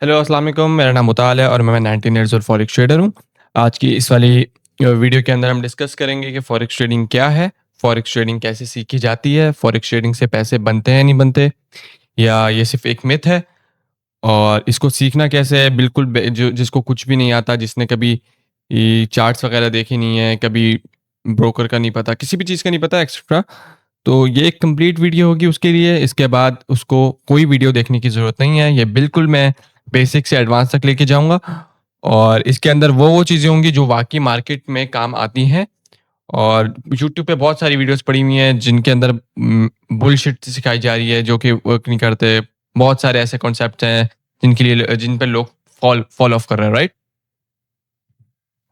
Hello अस्सलाम वालेकुम, मेरा नाम मुताल है और मैं 19 ईयर्स ओल्ड फॉरेक्स ट्रेडर हूँ। आज की इस वाली वीडियो के अंदर हम डिस्कस करेंगे कि फॉरेक्स ट्रेडिंग क्या है, फॉरेक्स ट्रेडिंग कैसे सीखी जाती है, फॉरेक्स ट्रेडिंग से पैसे बनते हैं नहीं बनते, या ये सिर्फ़ एक मिथ है और इसको सीखना कैसे है। बिल्कुल जो जिसको कुछ भी नहीं आता, जिसने कभी ये चार्ट्स वगैरह देखे नहीं है, कभी ब्रोकर का नहीं पता, किसी भी चीज़ का नहीं पता एक्सेट्रा, तो ये एक कंप्लीट वीडियो होगी उसके लिए। इसके बाद उसको कोई वीडियो देखने की ज़रूरत नहीं है। ये बिल्कुल मैं बेसिक से एडवांस तक लेके जाऊँगा और इसके अंदर वो चीज़ें होंगी जो वाक़ई मार्केट में काम आती हैं। और यूट्यूब पे बहुत सारी वीडियोज़ पड़ी हुई हैं जिनके अंदर बुलशिट सिखाई जा रही है जो कि वर्क नहीं करते। बहुत सारे ऐसे कॉन्सेप्ट्स हैं जिन पे लोग फॉल ऑफ कर रहे हैं, राइट?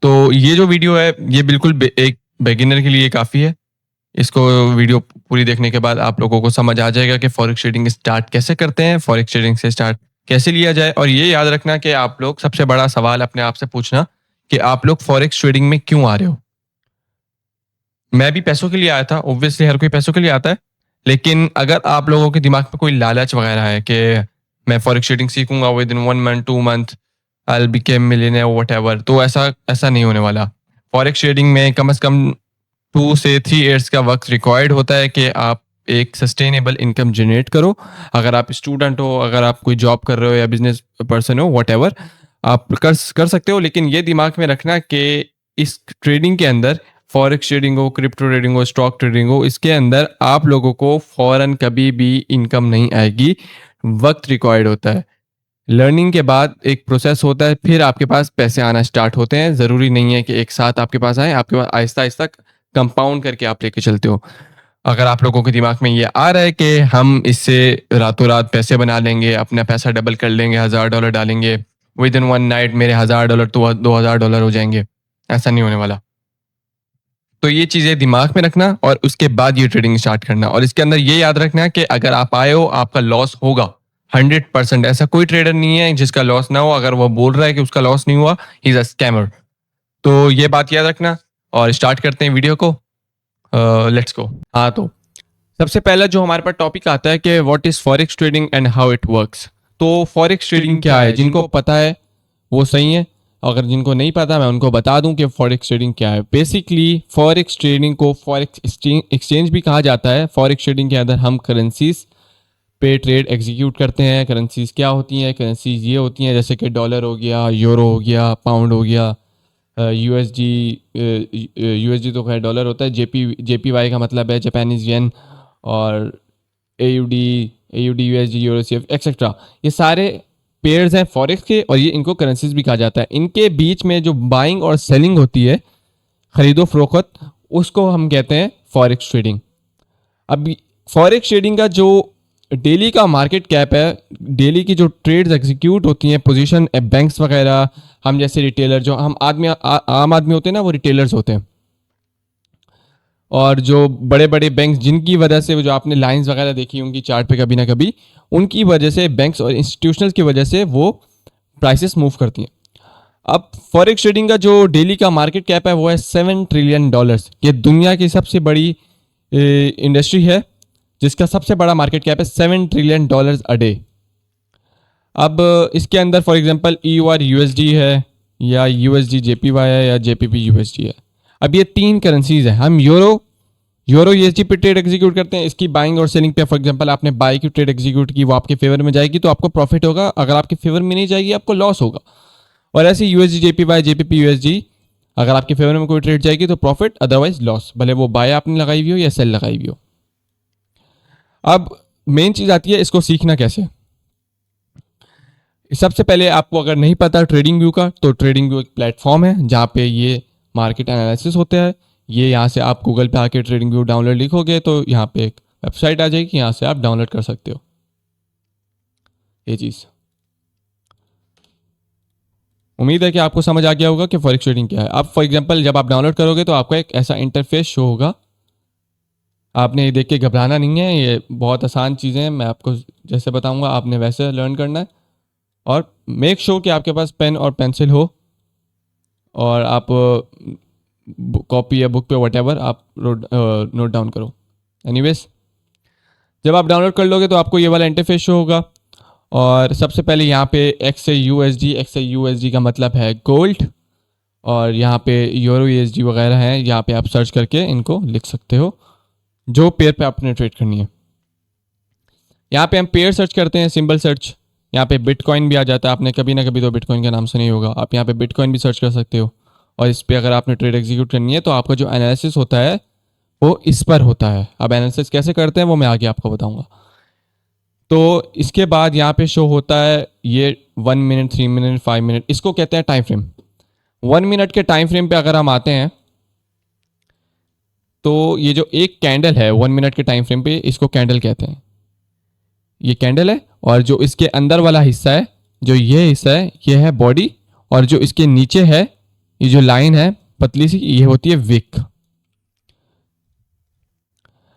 तो ये जो वीडियो है ये बिल्कुल एक बिगिनर के लिए काफ़ी है। इसको वीडियो पूरी देखने के बाद आप लोगों को समझ आ जाएगा कि फॉरेक्स ट्रेडिंग स्टार्ट कैसे करते हैं, फॉरेक्स ट्रेडिंग से स्टार्ट कैसे लिया जाए। और ये याद रखना कि आप लोग सबसे बड़ा सवाल अपने आप से पूछना कि आप लोग फॉरेक्स ट्रेडिंग में क्यों आ रहे हो? मैं भी पैसों के लिए आया था, ऑब्वियसली हर कोई पैसों के लिए आता है। लेकिन अगर आप लोगों के दिमाग में कोई लालच वगैरह है कि मैं फॉरेक्स ट्रेडिंग सीखूंगा within 1 month, 2 month, I will become millionaire whatever, तो ऐसा ऐसा नहीं होने वाला। फॉरेक्स ट्रेडिंग में कम से कम 2 से 3 इयर्स का वक़्त रिक्वायर्ड होता है कि आप एक सस्टेनेबल इनकम जनरेट करो। अगर आप स्टूडेंट हो, अगर आप कोई जॉब कर रहे हो या बिज़नेस पर्सन हो, व्हाटएवर, आप कर सकते हो। लेकिन ये दिमाग में रखना कि इस ट्रेडिंग के अंदर, फॉरेक्स ट्रेडिंग हो, क्रिप्टो ट्रेडिंग हो, स्टॉक ट्रेडिंग हो, इसके अंदर आप लोगों को फ़ौरन कभी भी इनकम नहीं आएगी, वक़्त रिक्वायर्ड होता है। लर्निंग के बाद एक प्रोसेस होता है, फिर आपके पास पैसे आना स्टार्ट होते हैं। ज़रूरी नहीं है कि एक साथ आपके पास आए, आपके पास आहिस्ता-आहिस्ता कंपाउंड करके आप लेके चलते हो। अगर आप लोगों के दिमाग में ये आ रहा है कि हम इससे रातों-रात पैसे बना लेंगे, अपना पैसा डबल कर लेंगे, $1000 डालेंगे, विद इन वन नाइट मेरे $1000 तो $2000 हो जाएँगे, ऐसा नहीं होने वाला। तो ये चीज़ें दिमाग में रखना और उसके बाद ये ट्रेडिंग स्टार्ट करना। और इसके अंदर ये याद रखना कि अगर आप आए हो, आपका लॉस होगा 100%। ऐसा कोई ट्रेडर नहीं है जिसका लॉस ना हो। अगर वो बोल रहा है कि उसका लॉस नहीं हुआ, ही इज़ अ स्कैमर। तो ये बात याद रखना और स्टार्ट करते हैं वीडियो को। Let's go. हाँ, तो सबसे पहला जो हमारे पास टॉपिक आता है कि what is forex trading and how it works. तो फॉरेक्स ट्रेडिंग क्या है? जिनको पता है वो सही है, अगर जिनको नहीं पता मैं उनको बता दूं कि फॉरेक्स ट्रेडिंग क्या है। बेसिकली फॉरेक्स ट्रेडिंग को फॉरेक्स एक्सचेंज भी कहा जाता है। फॉरेक्स ट्रेडिंग के अंदर हम करेंसीज पे ट्रेड एग्जीक्यूट करते हैं। करेंसीज क्या होती हैं? करेंसीज ये होती हैं जैसे कि डॉलर हो गया, यूरो हो गया, पाउंड हो गया, यूएसडी तो खैर डॉलर होता है, जेपीवाई का मतलब है जापानीज येन, और एयूडी, यूएसडी, यूरोसीएफ एक्सेट्रा। ये सारे पेयर्स हैं फॉरेक्स के और ये इनको करेंसीज भी कहा जाता है। इनके बीच में जो बाइंग और सेलिंग होती है, खरीदो फरोख्त, उसको हम कहते हैं फॉरेक्स ट्रेडिंग। अब फॉरेक्स ट्रेडिंग का जो डेली का मार्केट कैप है, डेली की जो ट्रेड्स एग्जीक्यूट होती हैं, पोजीशन बैंक्स वगैरह, हम जैसे रिटेलर, जो हम आम आदमी होते हैं ना, वो रिटेलर्स होते हैं। और जो बड़े बड़े बैंक्स जिनकी वजह से, जो आपने लाइंस वगैरह देखी होंगी चार्ट पे कभी ना कभी, उनकी वजह से, बैंक्स और इंस्टीट्यूशनल्स की वजह से वो प्राइसेस मूव करती हैं। अब फॉरेक्स ट्रेडिंग का जो डेली का मार्केट कैप है वो है $7 ट्रिलियन। ये दुनिया की सबसे बड़ी इंडस्ट्री है जिसका सबसे बड़ा मार्केट कैप है $7 ट्रिलियन अ डे। अब इसके अंदर फॉर एग्जांपल EUR USD है, या USD JPY है, या JPP USD है। अब ये 3 करेंसीज हैं। हम यूरो USD पे ट्रेड एग्जीक्यूट करते हैं। इसकी बाइंग और सेलिंग पे, फॉर एग्जांपल आपने बाई की ट्रेड एग्जीक्यूट की, वो आपके फेवर में जाएगी तो आपको प्रॉफिट होगा। अगर आपके फेवर में नहीं जाएगी आपको लॉस होगा। और ऐसे USD JPY JPP USD, अगर आपके फेवर में कोई ट्रेड जाएगी तो प्रॉफिट, अदरवाइज लॉस, भले वो बाय आपने लगाई हुई हो या सेल लगाई हुई हो। अब मेन चीज़ आती है इसको सीखना कैसे। सबसे पहले आपको अगर नहीं पता ट्रेडिंग व्यू का, तो ट्रेडिंग व्यू एक प्लेटफॉर्म है जहाँ पे ये मार्केट एनालिसिस होते हैं। ये यहाँ से आप गूगल पे आके ट्रेडिंग व्यू डाउनलोड लिखोगे तो यहाँ पे एक वेबसाइट आ जाएगी, यहाँ से आप डाउनलोड कर सकते हो ये चीज़। उम्मीद है कि आपको समझ आ गया होगा कि फॉरेक्स ट्रेडिंग क्या है। अब फॉर एग्जांपल जब आप डाउनलोड करोगे तो आपको एक ऐसा इंटरफेस शो होगा। आपने ये देख के घबराना नहीं है, ये बहुत आसान चीज़ें हैं। मैं आपको जैसे बताऊंगा आपने वैसे लर्न करना है। और मेक श्योर कि आपके पास पेन और पेंसिल हो और आप कॉपी या बुक पे व्हाटएवर आप नोट डाउन करो। एनीवेज, जब आप डाउनलोड कर लोगे तो आपको ये वाला इंटरफेस शो होगा और सबसे पहले यहाँ पे XAUSD का मतलब है गोल्ड, और यहाँ पे यूरो USD वगैरह हैं, यहाँ पे आप सर्च करके इनको लिख सकते हो जो पेयर पे आपने ट्रेड करनी है। यहाँ पे हम पेयर सर्च करते हैं, सिंबल सर्च। यहाँ पे बिटकॉइन भी आ जाता है, आपने कभी ना कभी तो बिटकॉइन का नाम सुना ही होगा। आप यहाँ पे बिटकॉइन भी सर्च कर सकते हो, और इस पर अगर आपने ट्रेड एग्जीक्यूट करनी है तो आपका जो एनालिसिस होता है वो इस पर होता है। अब एनालिसिस कैसे करते हैं वो मैं आगे आपको बताऊंगा। तो इसके बाद यहाँ पे शो होता है ये 1 मिनट, 3 मिनट, 5 मिनट, इसको कहते हैं टाइम फ्रेम। 1 मिनट के टाइम फ्रेम पे अगर हम आते हैं तो ये जो एक कैंडल है 1 मिनट के टाइम फ्रेम पे, इसको कैंडल कहते हैं। ये कैंडल है, और जो इसके अंदर वाला हिस्सा है, जो ये हिस्सा है, ये है बॉडी, और जो इसके नीचे है ये जो लाइन है पतली सी, ये होती है विक।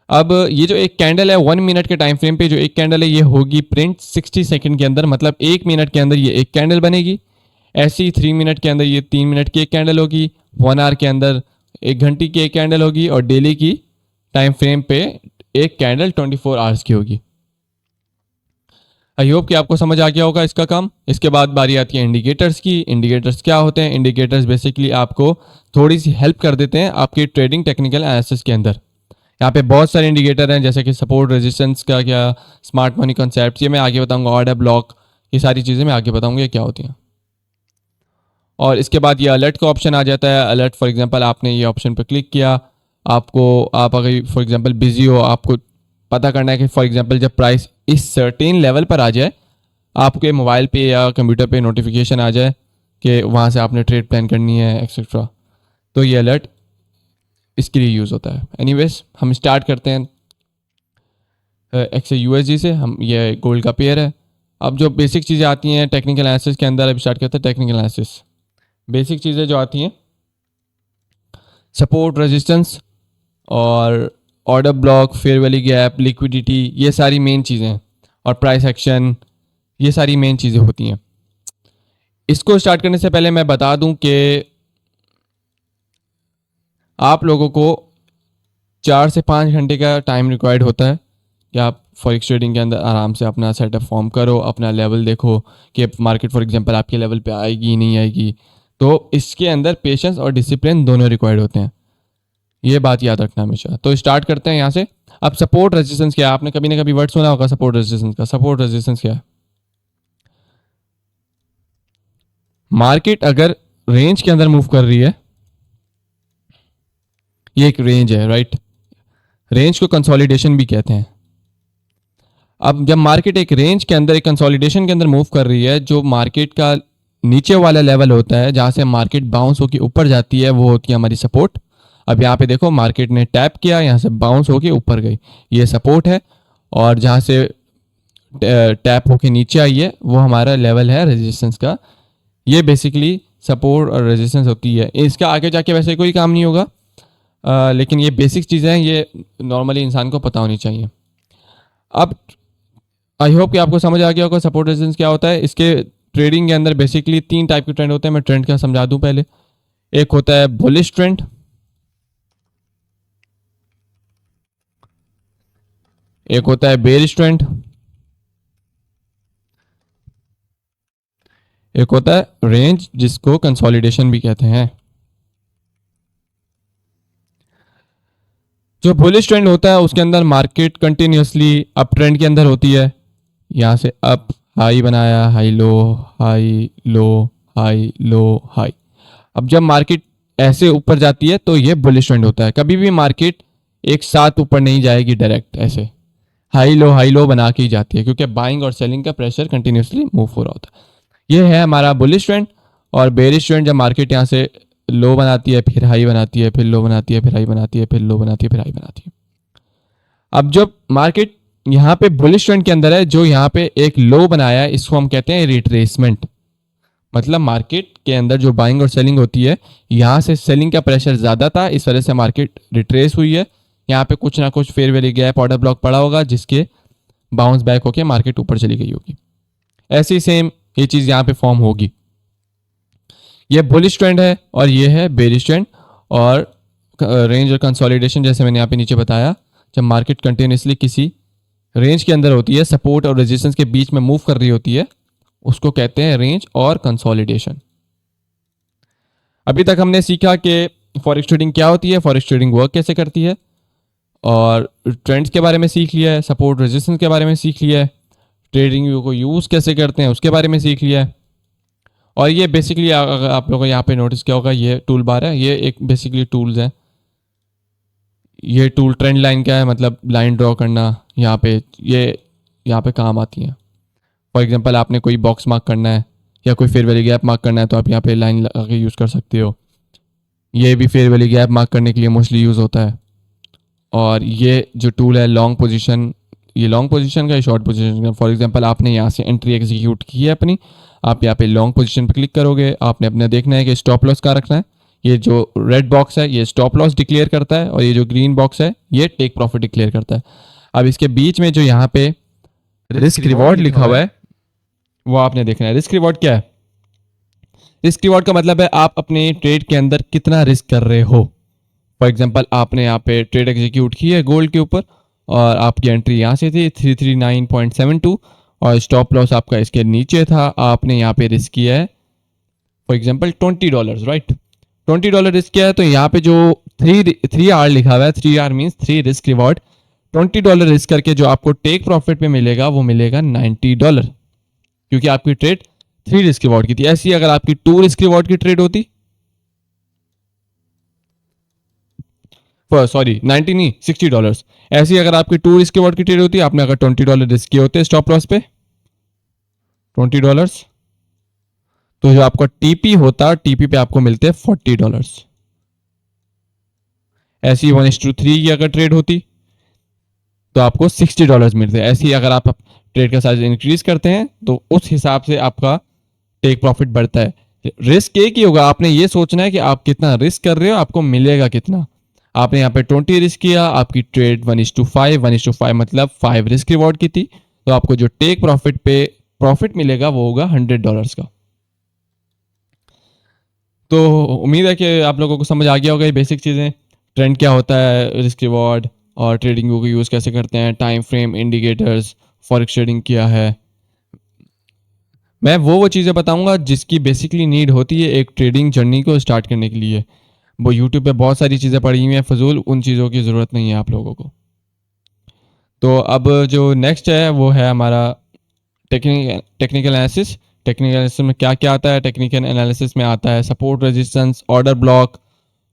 अब ये जो एक कैंडल है 1 मिनट के टाइम फ्रेम पे, जो एक कैंडल है ये होगी प्रिंट 60 सेकंड के अंदर, मतलब 1 मिनट के अंदर ये एक कैंडल बनेगी। ऐसी 3 मिनट के अंदर ये 3 मिनट की एक कैंडल होगी, 1 आवर के अंदर 1 घंटे की एक कैंडल होगी, और डेली की टाइम फ्रेम पे एक कैंडल 24 आवर्स की होगी। आई होप कि आपको समझ आ गया होगा इसका काम। इसके बाद बारी आती है इंडिकेटर्स की। इंडिकेटर्स क्या होते हैं? इंडिकेटर्स बेसिकली आपको थोड़ी सी हेल्प कर देते हैं आपकी ट्रेडिंग टेक्निकल एनालिसिस के अंदर। यहाँ पे बहुत सारे इंडिकेटर हैं, जैसे कि सपोर्ट, रेजिस्टेंस का क्या, स्मार्ट मनी कॉन्सेप्ट, ये मैं आगे बताऊंगा, ऑर्डर ब्लॉक, ये सारी चीज़ें मैं आगे बताऊंगा ये क्या होती हैं। और इसके बाद ये अलर्ट का ऑप्शन आ जाता है। अलर्ट फॉर एग्जांपल आपने ये ऑप्शन पर क्लिक किया, आप अगर फॉर एग्जांपल बिजी हो, आपको पता करना है कि फॉर एग्जांपल जब प्राइस इस सर्टेन लेवल पर आ जाए, आपके मोबाइल पे या कंप्यूटर पे नोटिफिकेशन आ जाए कि वहाँ से आपने ट्रेड प्लान करनी है एक्सेट्रा, तो ये अलर्ट इसके लिए यूज़ होता है। एनीवेज हम स्टार्ट करते हैं XAUSD से। हम ये गोल्ड का पेयर है। अब जो बेसिक चीज़ें आती हैं टेक्निकल एनालिसिस के अंदर, अब स्टार्ट करते हैं टेक्निकल एनालिसिस। बेसिक चीज़ें जो आती हैं, सपोर्ट, रेजिस्टेंस और order block, fair value gap, liquidity, ये सारी मेन चीज़ें हैं, और प्राइस एक्शन, ये सारी मेन चीज़ें होती हैं। इसको स्टार्ट करने से पहले मैं बता दूं कि आप लोगों को 4 से 5 घंटे का टाइम रिक्वायर्ड होता है कि आप फॉरेक्स ट्रेडिंग के अंदर आराम से अपना सेटअप फॉर्म करो, अपना लेवल देखो कि मार्केट फॉर एग्जांपल आपके लेवल पे आएगी नहीं आएगी। तो इसके अंदर पेशेंस और डिसिप्लिन दोनों रिक्वायर्ड होते हैं, ये बात याद रखना हमेशा। तो स्टार्ट करते हैं यहाँ से। अब सपोर्ट रेजिस्टेंस क्या है? आपने कभी ना कभी वर्ड सुना होगा सपोर्ट रेजिस्टेंस का। सपोर्ट रेजिस्टेंस क्या है? मार्केट अगर रेंज के अंदर मूव कर रही है, ये एक रेंज है, राइट? रेंज को कंसोलिडेशन भी कहते हैं। अब जब मार्केट एक रेंज के अंदर, एक कंसोलिडेशन के अंदर मूव कर रही है, जो मार्केट का नीचे वाला लेवल होता है जहां से मार्केट बाउंस होकर ऊपर जाती है, वो होती है हमारी सपोर्ट। अब यहाँ पे देखो मार्केट ने टैप किया, यहाँ से बाउंस होके ऊपर गई, ये सपोर्ट है। और जहाँ से टैप होके नीचे आई है वो हमारा लेवल है रेजिस्टेंस का। ये बेसिकली सपोर्ट और रेजिस्टेंस होती है। इसका आगे जाके वैसे कोई काम नहीं होगा, लेकिन ये बेसिक चीज़ें हैं, ये नॉर्मली इंसान को पता होनी चाहिए। अब आई होप कि आपको समझ आ गया होगा सपोर्ट रेजिस्टेंस क्या होता है। इसके ट्रेडिंग के अंदर बेसिकली 3 टाइप के ट्रेंड होते हैं। मैं ट्रेंड का समझा दूं पहले। एक होता है बुलिश ट्रेंड, एक होता है बेरिश ट्रेंड, एक होता है रेंज जिसको कंसोलिडेशन भी कहते हैं। जो बुलिश ट्रेंड होता है उसके अंदर मार्केट कंटिन्यूसली अप ट्रेंड के अंदर होती है। यहाँ से अप हाई बनाया, high low, high low, high low, high. अब जब मार्केट ऐसे ऊपर जाती है तो ये बुलिश ट्रेंड होता है। कभी भी मार्केट एक साथ ऊपर नहीं जाएगी डायरेक्ट, ऐसे हाई लो बना के ही जाती है, क्योंकि बाइंग और सेलिंग का प्रेशर कंटिन्यूसली मूव हो रहा होता है। ये है हमारा बुलिश ट्रेंड। और बेरिश ट्रेंड, जब मार्केट यहाँ से लो बनाती है, फिर हाई बनाती है, फिर लो बनाती है, फिर हाई बनाती है, फिर लो बनाती है, फिर हाई बनाती है। अब जब मार्केट यहाँ पे बुलिश ट्रेंड के अंदर है, जो यहाँ पे एक लो बनाया है, इसको हम कहते हैं रिट्रेसमेंट। मतलब मार्केट के अंदर जो बाइंग और सेलिंग होती है, यहाँ से सेलिंग का प्रेशर ज़्यादा था, इस वजह से मार्केट रिट्रेस हुई है। यहाँ पे कुछ ना कुछ fair value gap, order block पड़ा होगा, जिसके बाउंस बैक होके मार्केट ऊपर चली गई होगी। ऐसी सेम ये चीज़ यहाँ पे फॉर्म होगी। ये बुलिश ट्रेंड है और ये है बेरिश ट्रेंड। और रेंज और कंसोलिडेशन, जैसे मैंने यहाँ पे नीचे बताया, जब मार्केट कंटिन्यूसली किसी रेंज के अंदर होती है, सपोर्ट और रेजिस्टेंस के बीच में मूव कर रही होती है, उसको कहते हैं रेंज और कंसोलिडेशन। अभी तक हमने सीखा कि फॉरेक्स ट्रेडिंग क्या होती है, फॉरेक्स ट्रेडिंग वर्क कैसे करती है, और ट्रेंड्स के बारे में सीख लिया है, सपोर्ट रेजिस्टेंस के बारे में सीख लिया है, ट्रेडिंग व्यू को यूज़ कैसे करते हैं उसके बारे में सीख लिया है। और ये बेसिकली अगर आप लोगों को यहाँ पे नोटिस किया होगा, ये टूल बार है, ये एक बेसिकली टूल्स है। ये टूल ट्रेंड लाइन क्या है, मतलब लाइन ड्रॉ करना, यहाँ पे ये यहाँ पे काम आती हैं। फॉर एग्जांपल आपने कोई बॉक्स मार्क करना है या कोई फेयर वैल्यू गैप मार्क करना है तो आप यहाँ पे लाइन लगा के यूज़ कर सकते हो। ये भी फेयर वैल्यू गैप मार्क करने के लिए मोस्टली यूज़ होता है। और ये जो टूल है लॉन्ग पोजीशन, ये लॉन्ग पोजीशन का, शॉर्ट पोजीशन का। फॉर एग्जांपल आपने यहाँ से एंट्री एग्जीक्यूट की है अपनी, आप यहाँ पे लॉन्ग पोजीशन पर क्लिक करोगे, आपने अपना देखना है कि स्टॉप लॉस कहाँ रखना है। ये जो रेड बॉक्स है ये स्टॉप लॉस डिक्लेयर करता है, और ये जो ग्रीन बॉक्स है ये टेक प्रॉफिट डिक्लेयर करता है। अब इसके बीच में जो यहाँ पे रिस्क रिवॉर्ड लिखा हुआ है वो आपने देखना है। रिस्क रिवॉर्ड क्या है? रिस्क रिवॉर्ड का मतलब है आप अपने ट्रेड के अंदर कितना रिस्क कर रहे हो। फॉर एग्जांपल आपने यहाँ पे ट्रेड एग्जीक्यूट की है गोल्ड के ऊपर, और आपकी एंट्री यहाँ से थी 339.72 और स्टॉप लॉस आपका इसके नीचे था। आपने यहाँ पे रिस्क किया है फॉर एग्जांपल $20, राइट? $20 रिस्क किया है, तो यहाँ पे जो 3R लिखा हुआ है, 3R means 3 risk reward. $20 risk करके जो आपको टेक प्रॉफिट पे मिलेगा वो मिलेगा $90, क्योंकि आपकी ट्रेड 3 रिस्क रिवॉर्ड की थी। ऐसी अगर आपकी 2 रिस्क रिवॉर्ड की ट्रेड होती, सॉरी 90 नहीं $60, ऐसी अगर आपकी 2 रिस्क रिवॉर्ड की ट्रेड होती, आपने अगर $20 रिस्क किए होते स्टॉप लॉस पे $20, तो जो आपका टीपी होता, टीपी पे आपको मिलते $40। ऐसी 1:3 की अगर ट्रेड होती तो आपको $60 मिलते हैं। ऐसी अगर आप ट्रेड का साइज इंक्रीज करते हैं तो उस हिसाब से आपका टेक प्रॉफिट बढ़ता है। रिस्क एक ही होगा, आपने ये सोचना है कि आप कितना रिस्क कर रहे हो, आपको मिलेगा कितना। आपने यहाँ पे 20 रिस्क किया, आपकी ट्रेड 1:5 मतलब 5 रिस्क रिवॉर्ड की थी, तो आपको जो टेक प्रॉफिट पे प्रॉफिट मिलेगा वो होगा $100 का। तो उम्मीद है कि आप लोगों को समझ आ गया होगा ये बेसिक चीज़ें, ट्रेंड क्या होता है, रिस्क रिवॉर्ड, और ट्रेडिंग को यूज़ कैसे करते हैं, time frame, indicators, forex trading क्या है। मैं वो चीज़ें बताऊंगा जिसकी बेसिकली नीड होती है एक ट्रेडिंग जर्नी को स्टार्ट करने के लिए। वो यूट्यूब पे बहुत सारी चीज़ें पड़ी हुई हैं फजूल, उन चीज़ों की ज़रूरत नहीं है आप लोगों को। तो अब जो नेक्स्ट है वो है हमारा टेक्निकल एनालिसिस। टेक्निकल एनालिसिस में क्या क्या आता है? टेक्निकल एनालिसिस में आता है सपोर्ट, रेजिस्टेंस, ऑर्डर ब्लॉक,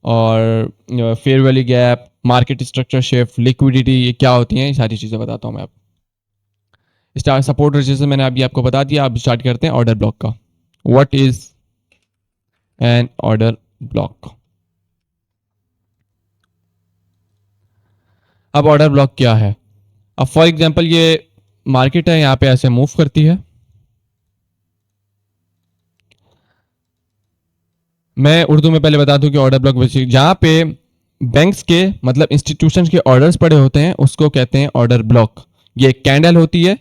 और fair value gap, market structure shift, liquidity, ये क्या होती हैं, ये सारी चीज़ें बताता हूँ मैं आपको। स्टार्ट सपोर्ट रेजिस्टेंस मैंने अभी आपको बता दिया। अब स्टार्ट करते हैं ऑर्डर ब्लॉक का। What is an order block? अब ऑर्डर ब्लॉक क्या है? अब फॉर एग्जांपल ये मार्केट है, यहाँ पे ऐसे मूव करती है। मैं उर्दू में पहले बता दूं कि ऑर्डर ब्लॉक बेसिक जहाँ पे बैंक्स के मतलब इंस्टीट्यूशंस के ऑर्डर्स पड़े होते हैं उसको कहते हैं ऑर्डर ब्लॉक। ये एक कैंडल होती है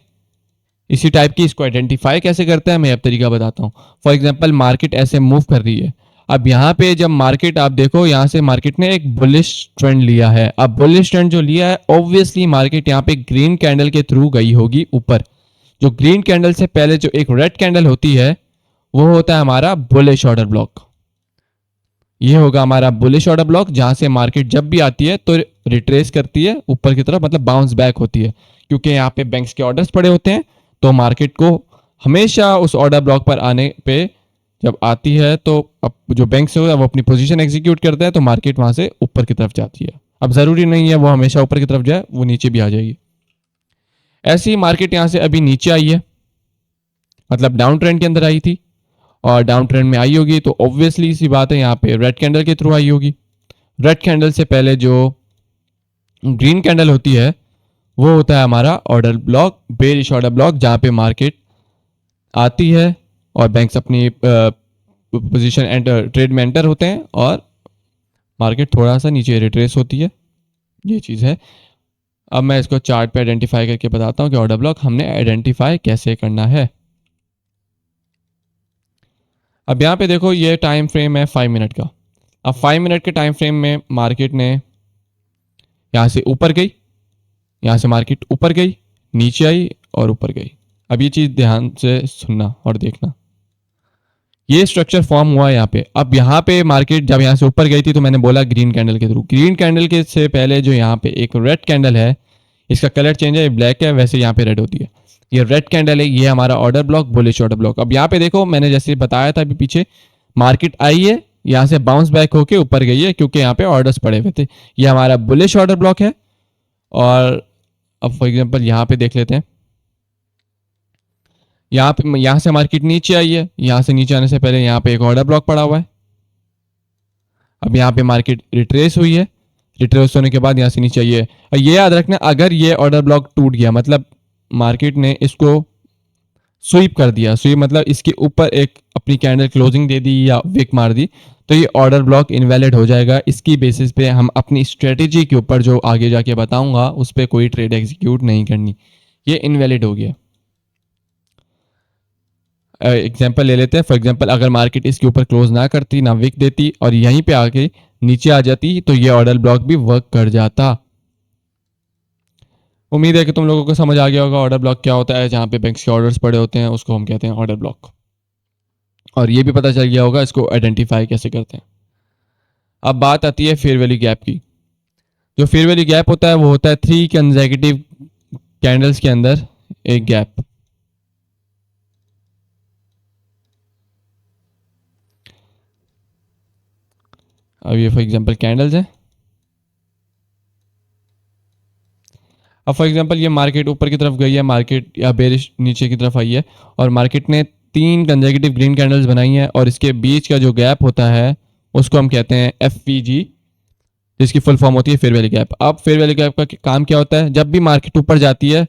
इसी टाइप की। इसको आइडेंटिफाई कैसे करते हैं मैं अब तरीका बताता हूँ। फॉर एग्जांपल मार्केट ऐसे मूव कर रही है। अब यहाँ पे जब मार्केट आप देखो, यहाँ से मार्केट ने एक बुलिश ट्रेंड लिया है। अब बुलिश ट्रेंड जो लिया है ऑब्वियसली मार्केट यहाँ पे ग्रीन कैंडल के थ्रू गई होगी ऊपर। जो ग्रीन कैंडल से पहले जो एक रेड कैंडल होती है वो होता है हमारा बुलिश ऑर्डर ब्लॉक। ये होगा हमारा बुलिश ऑर्डर ब्लॉक, जहां से मार्केट जब भी आती है तो रिट्रेस करती है ऊपर की तरफ, मतलब बाउंस बैक होती है, क्योंकि यहाँ पे बैंक्स के ऑर्डर्स पड़े होते हैं। तो मार्केट को हमेशा उस ऑर्डर ब्लॉक पर आने पे जब आती है तो अब जो बैंक्स है वो अपनी पोजीशन एग्जीक्यूट करते हैं, तो मार्केट वहां से ऊपर की तरफ जाती है। अब जरूरी नहीं है वो हमेशा ऊपर की तरफ जाए, वो नीचे भी आ जाएगी। ऐसी मार्केट यहाँ से अभी नीचे आई है, मतलब डाउन ट्रेंड के अंदर आई थी, और डाउन ट्रेंड में आई होगी तो ऑब्वियसली सी बात है यहाँ पे रेड कैंडल के थ्रू आई होगी। रेड कैंडल से पहले जो ग्रीन कैंडल होती है वो होता है हमारा order block, bearish order block, जहाँ पे मार्केट आती है और बैंक्स अपनी पोजीशन एंटर ट्रेड में एंटर होते हैं और मार्केट थोड़ा सा नीचे रिट्रेस होती है। ये चीज़ है। अब मैं इसको चार्ट पे आइडेंटिफाई करके बताता हूँ कि ऑर्डर ब्लॉक हमने आइडेंटिफाई कैसे करना है। अब यहाँ पे देखो ये टाइम फ्रेम है 5 मिनट का। अब 5 मिनट के टाइम फ्रेम में मार्केट ने यहाँ से ऊपर गई, यहाँ से मार्केट ऊपर गई, नीचे आई और ऊपर गई। अब ये चीज़ ध्यान से सुनना और देखना, ये स्ट्रक्चर फॉर्म हुआ यहाँ पे। अब यहाँ पे मार्केट जब यहाँ से ऊपर गई थी तो मैंने बोला ग्रीन कैंडल के थ्रू, ग्रीन कैंडल के से पहले जो यहाँ पे एक रेड कैंडल है, इसका कलर चेंज है, ब्लैक है, वैसे यहाँ पे रेड होती है। ये रेड कैंडल है, ये हमारा order block, bullish order block. अब यहाँ पे देखो मैंने जैसे बताया था अभी पीछे, मार्केट आई है, यहाँ से बाउंस बैक होके ऊपर गई है क्योंकि यहाँ पे ऑर्डर्स पड़े हुए थे। ये हमारा बुलिश ऑर्डर ब्लॉक है। और अब फॉर एग्जांपल यहाँ पे देख लेते हैं, यहाँ से मार्केट नीचे आई है, यहाँ से नीचे आने से पहले यहाँ पे एक ऑर्डर ब्लॉक पड़ा हुआ है। अब यहाँ पे मार्केट रिट्रेस हुई है, रिट्रेस होने के बाद यहाँ से नीचे आई है। और ये याद रखना, अगर ये ऑर्डर ब्लॉक टूट गया, मतलब मार्केट ने इसको स्वीप कर दिया, स्वीप मतलब इसके ऊपर एक अपनी कैंडल क्लोजिंग दे दी या विक मार दी, तो ये ऑर्डर ब्लॉक इनवैलिड हो जाएगा। इसकी बेसिस पे हम अपनी स्ट्रेटेजी के ऊपर जो आगे जाके बताऊंगा उस पर कोई ट्रेड एग्जीक्यूट नहीं करनी, ये इनवैलिड हो गया। एग्जांपल ले लेते हैं। फॉर एग्जांपल अगर मार्केट इसके ऊपर क्लोज ना करती, ना विक देती और यहीं पे आके नीचे आ जाती, तो ये ऑर्डर ब्लॉक भी वर्क कर जाता। उम्मीद है कि तुम लोगों को समझ आ गया होगा ऑर्डर ब्लॉक क्या होता है। जहाँ पे बैंक्स के ऑर्डर्स पड़े होते हैं उसको हम कहते हैं ऑर्डर ब्लॉक। और ये भी पता चल गया होगा इसको आइडेंटिफाई कैसे करते हैं। अब बात आती है फेयर वैल्यू गैप की। जो फेयर वैल्यू गैप होता है वो होता है 3 कंसेक्यूटिव कैंडल्स के अंदर एक गैप। अब ये फॉर एग्जांपल कैंडल्स है। अब फॉर एग्जांपल ये मार्केट ऊपर की तरफ गई है, मार्केट या बेरिश नीचे की तरफ आई है और मार्केट ने 3 कंसेक्यूटिव ग्रीन कैंडल्स बनाई हैं और इसके बीच का जो गैप होता है उसको हम कहते हैं FVG, जिसकी फुल फॉर्म होती है फेयर वैल्यू गैप। अब फेयर वैल्यू गैप का काम क्या होता है, जब भी मार्केट ऊपर जाती है,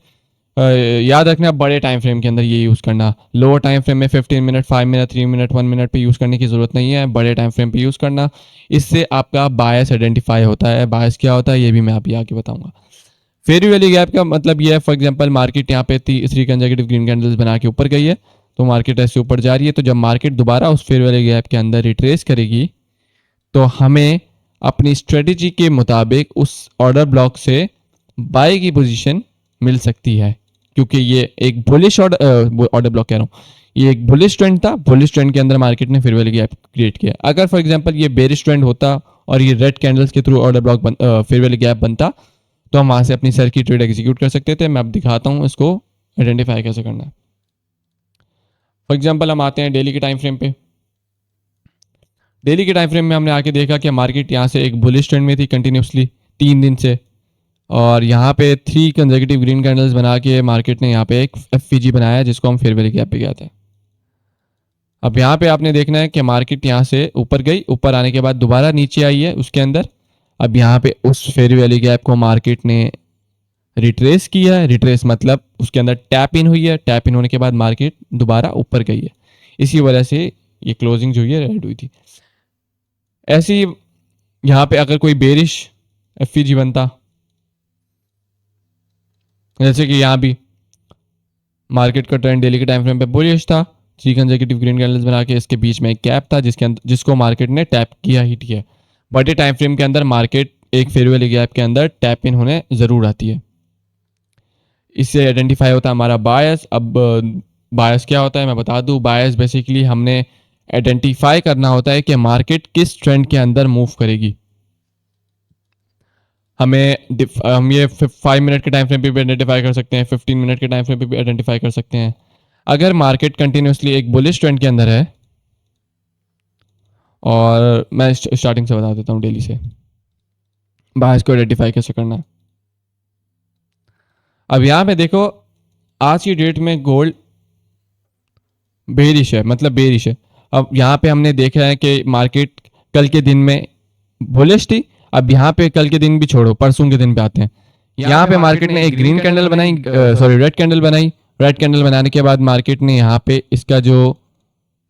याद रखना बड़े टाइम फ्रेम के अंदर ये यूज़ करना। लोअर टाइम फ्रेम में 15 मिनट, 5 मिनट, 3 मिनट, 1 मिनट पे यूज़ करने की ज़रूरत नहीं है, बड़े टाइम फ्रेम पे यूज़ करना। इससे आपका बायस आइडेंटिफाई होता है। बायस क्या होता है ये भी मैं अभी आगे बताऊंगा। फेयर वैल्यू गैप का मतलब ये है, फॉर एग्जांपल मार्केट यहाँ पे 3 कंसेक्यूटिव ग्रीन कैंडल्स बना के ऊपर गई है, तो मार्केट ऐसे ऊपर जा रही है। तो जब मार्केट दोबारा उस फेयर वैल्यू गैप के अंदर रिट्रेस करेगी तो हमें अपनी स्ट्रेटेजी के मुताबिक उस ऑर्डर ब्लॉक से बाय की पोजीशन मिल सकती है, क्योंकि ये एक बुलिश ऑर्डर ब्लॉक कह रहा हूँ, ये एक बुलिश ट्रेंड था। बुलिश ट्रेंड के अंदर मार्केट ने फेयर वैल्यू गैप क्रिएट किया। अगर फॉर एग्जांपल ये बेरिश ट्रेंड होता और ये रेड कैंडल्स के through order block fair value gap बनता, तो हम वहां से अपनी सेल की ट्रेड एग्जीक्यूट कर सकते थे। मैं अब दिखाता हूँ इसको आइडेंटिफाई कैसे करना है। फॉर एग्जांपल हम आते हैं डेली के टाइम फ्रेम पे। डेली के टाइम फ्रेम में हमने आके देखा कि मार्केट यहाँ से एक बुलिश ट्रेंड में थी कंटिन्यूसली 3 दिन से, और यहाँ पे 3 कंसेक्यूटिव ग्रीन कैंडल्स बना के मार्केट ने यहाँ पे एक FVG बनाया है, जिसको हम फेयर वैल्यू गैप पे कहते हैं। अब यहाँ पे आपने देखना है कि मार्केट यहाँ से ऊपर गई, ऊपर आने के बाद दोबारा नीचे आई है उसके अंदर। अब यहाँ पे उस फेयर वैल्यू गैप को मार्केट ने रिट्रेस किया है। रिट्रेस मतलब उसके अंदर टैप इन हुई है, टैप इन होने के बाद मार्केट दोबारा ऊपर गई है। इसी वजह से ये क्लोजिंग जो है रेड हुई थी। ऐसे ही यहाँ पे अगर कोई बेरिश FVG बनता, जैसे कि यहाँ भी मार्केट का ट्रेंड डेली के टाइम फ्रेम पे बुलिश था, 3 कंसेक्यूटिव ग्रीन कैंडल्स बना के इसके बीच में एक गैप था जिसको मार्केट ने टैप किया ही किया। बड़े टाइम फ्रेम के अंदर मार्केट एक फेयर वैल्यू गैप के अंदर टैप इन होने जरूर आती है। इससे आइडेंटिफाई होता है हमारा बायस। अब बायस क्या होता है मैं बता दूं। बायस बेसिकली हमने आइडेंटिफाई करना होता है कि मार्केट किस ट्रेंड के अंदर मूव करेगी। हम ये 5 मिनट के टाइम फ्रेम पे भी आइडेंटिफाई कर सकते हैं, 15 मिनट के टाइम फ्रेम पे भी आइडेंटिफाई कर सकते हैं। अगर मार्केट कंटिन्यूसली एक बुलिश ट्रेंड के अंदर है, और मैं स्टार्टिंग से बता देता हूँ डेली से बायस को आइडेंटिफाई कैसे करना है। अब यहाँ पे देखो आज की डेट में गोल्ड बेरिश है, मतलब बेरिश है। अब यहाँ पे हमने देखा है कि मार्केट कल के दिन में बुलिश थी। अब यहाँ पे कल के दिन भी छोड़ो, परसों के दिन पे आते हैं। यहाँ पे मार्केट ने एक ग्रीन कैंडल बनाई, सॉरी रेड कैंडल बनाई। रेड कैंडल बनाने के बाद मार्केट ने यहाँ पे इसका जो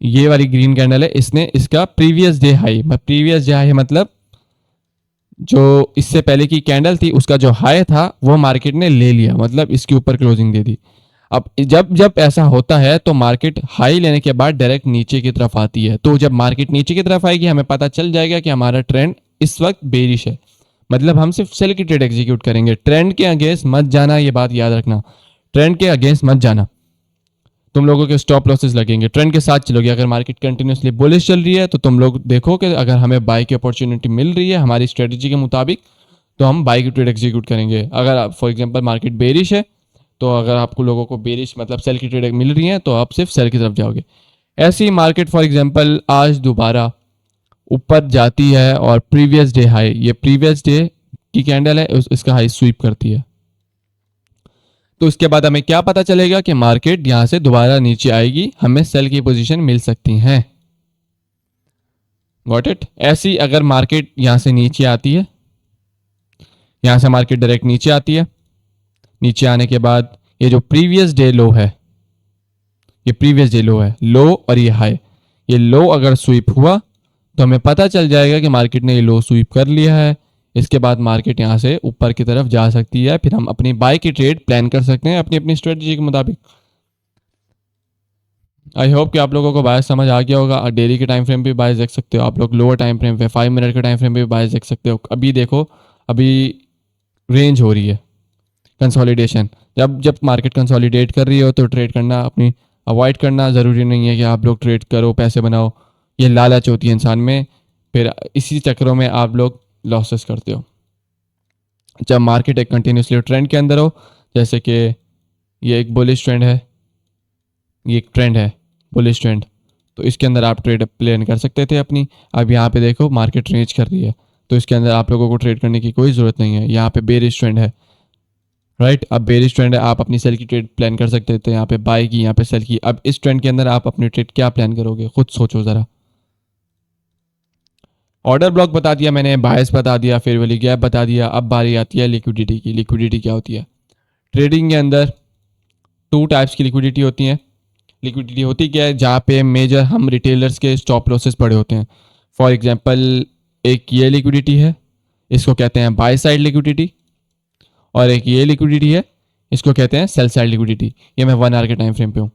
ये वाली ग्रीन कैंडल है, इसने इसका प्रीवियस डे हाई, मतलब जो इससे पहले की कैंडल थी उसका जो हाई था वो मार्केट ने ले लिया, मतलब इसके ऊपर क्लोजिंग दे दी। अब जब जब ऐसा होता है तो मार्केट हाई लेने के बाद डायरेक्ट नीचे की तरफ आती है। तो जब मार्केट नीचे की तरफ आएगी हमें पता चल जाएगा कि हमारा ट्रेंड इस वक्त बेरिश है, मतलब हम सिर्फ सेल की ट्रेड एग्जीक्यूट करेंगे। ट्रेंड के अगेंस्ट मत जाना, ये बात याद रखना। ट्रेंड के अगेंस्ट मत जाना, तुम लोगों के स्टॉप लॉसेस लगेंगे। ट्रेंड के साथ चलोगे। अगर मार्केट कंटिन्यूसली बुलिश चल रही है तो तुम लोग देखो कि अगर हमें बाय की अपॉर्चुनिटी मिल रही है हमारी स्ट्रेटजी के मुताबिक, तो हम बाय की ट्रेड एग्जीक्यूट करेंगे। अगर फॉर एग्जांपल मार्केट बेरिश है, तो अगर आपको लोगों को बेरिश मतलब सेल की ट्रेड मिल रही है, तो आप सिर्फ सेल की तरफ जाओगे। ऐसी मार्केट फॉर एग्जांपल आज दोबारा ऊपर जाती है और प्रीवियस डे हाई, ये प्रीवियस डे की कैंडल है, इसका हाई स्वीप करती है, तो उसके बाद हमें क्या पता चलेगा कि मार्केट यहां से दोबारा नीचे आएगी, हमें सेल की पोजीशन मिल सकती है। Got it. ऐसी अगर मार्केट यहां से नीचे आती है, यहां से मार्केट डायरेक्ट नीचे आती है, नीचे आने के बाद ये जो प्रीवियस डे लो है, ये प्रीवियस डे लो है, लो और ये हाई, ये लो अगर स्वीप हुआ तो हमें पता चल जाएगा कि मार्केट ने ये लो स्वीप कर लिया है। इसके बाद मार्केट यहाँ से ऊपर की तरफ जा सकती है, फिर हम अपनी बाय की ट्रेड प्लान कर सकते हैं अपनी अपनी स्ट्रेटजी के मुताबिक। आई होप कि आप लोगों को बाय समझ आ गया होगा। डेली के टाइम फ्रेम पे बाय देख सकते हो आप लोग, लोअर टाइम फ्रेम पे 5 मिनट के टाइम फ्रेम पे बाय देख सकते हो। अभी देखो, अभी रेंज हो रही है कंसोलिडेशन। जब जब मार्केट कंसोलिडेट कर रही हो तो ट्रेड करना अपनी अवॉइड करना। ज़रूरी नहीं है कि आप लोग ट्रेड करो पैसे बनाओ, ये लालच होती है इंसान में, फिर इसी चक्करों में आप लोग लॉसेस करते हो। जब मार्केट एक कंटिन्यूसली ट्रेंड के अंदर हो, जैसे कि ये एक बुलिश ट्रेंड है, ये एक ट्रेंड है बुलिश ट्रेंड, तो इसके अंदर आप ट्रेड प्लान कर सकते थे अपनी। अब यहाँ पे देखो मार्केट रेंज कर रही है, तो इसके अंदर आप लोगों को ट्रेड करने की कोई ज़रूरत नहीं है। यहाँ पे बेरिश ट्रेंड है, राइट। अब बेरिश ट्रेंड है, आप अपनी सेल की ट्रेड प्लान कर सकते थे, यहाँ पे बाय की, यहाँ पे सेल की। अब इस ट्रेंड के अंदर आप अपनी ट्रेड क्या प्लान करोगे, खुद सोचो ज़रा। ऑर्डर ब्लॉक बता दिया मैंने, बायस बता दिया, फेयर वैल्यू गैप बता दिया। अब बारी आती है लिक्विडिटी की। लिक्विडिटी क्या होती है ट्रेडिंग के अंदर? 2 टाइप्स की लिक्विडिटी होती है। लिक्विडिटी होती क्या है? जहाँ पे मेजर हम रिटेलर्स के स्टॉप लॉसेस पड़े होते हैं। फॉर एग्जांपल एक ये लिक्विडिटी है, इसको कहते हैं बाय साइड लिक्विडिटी, और एक ये लिक्विडिटी है, इसको कहते हैं सेल साइड लिक्विडिटी। ये मैं 1 आवर के टाइम फ्रेम पे हूँ।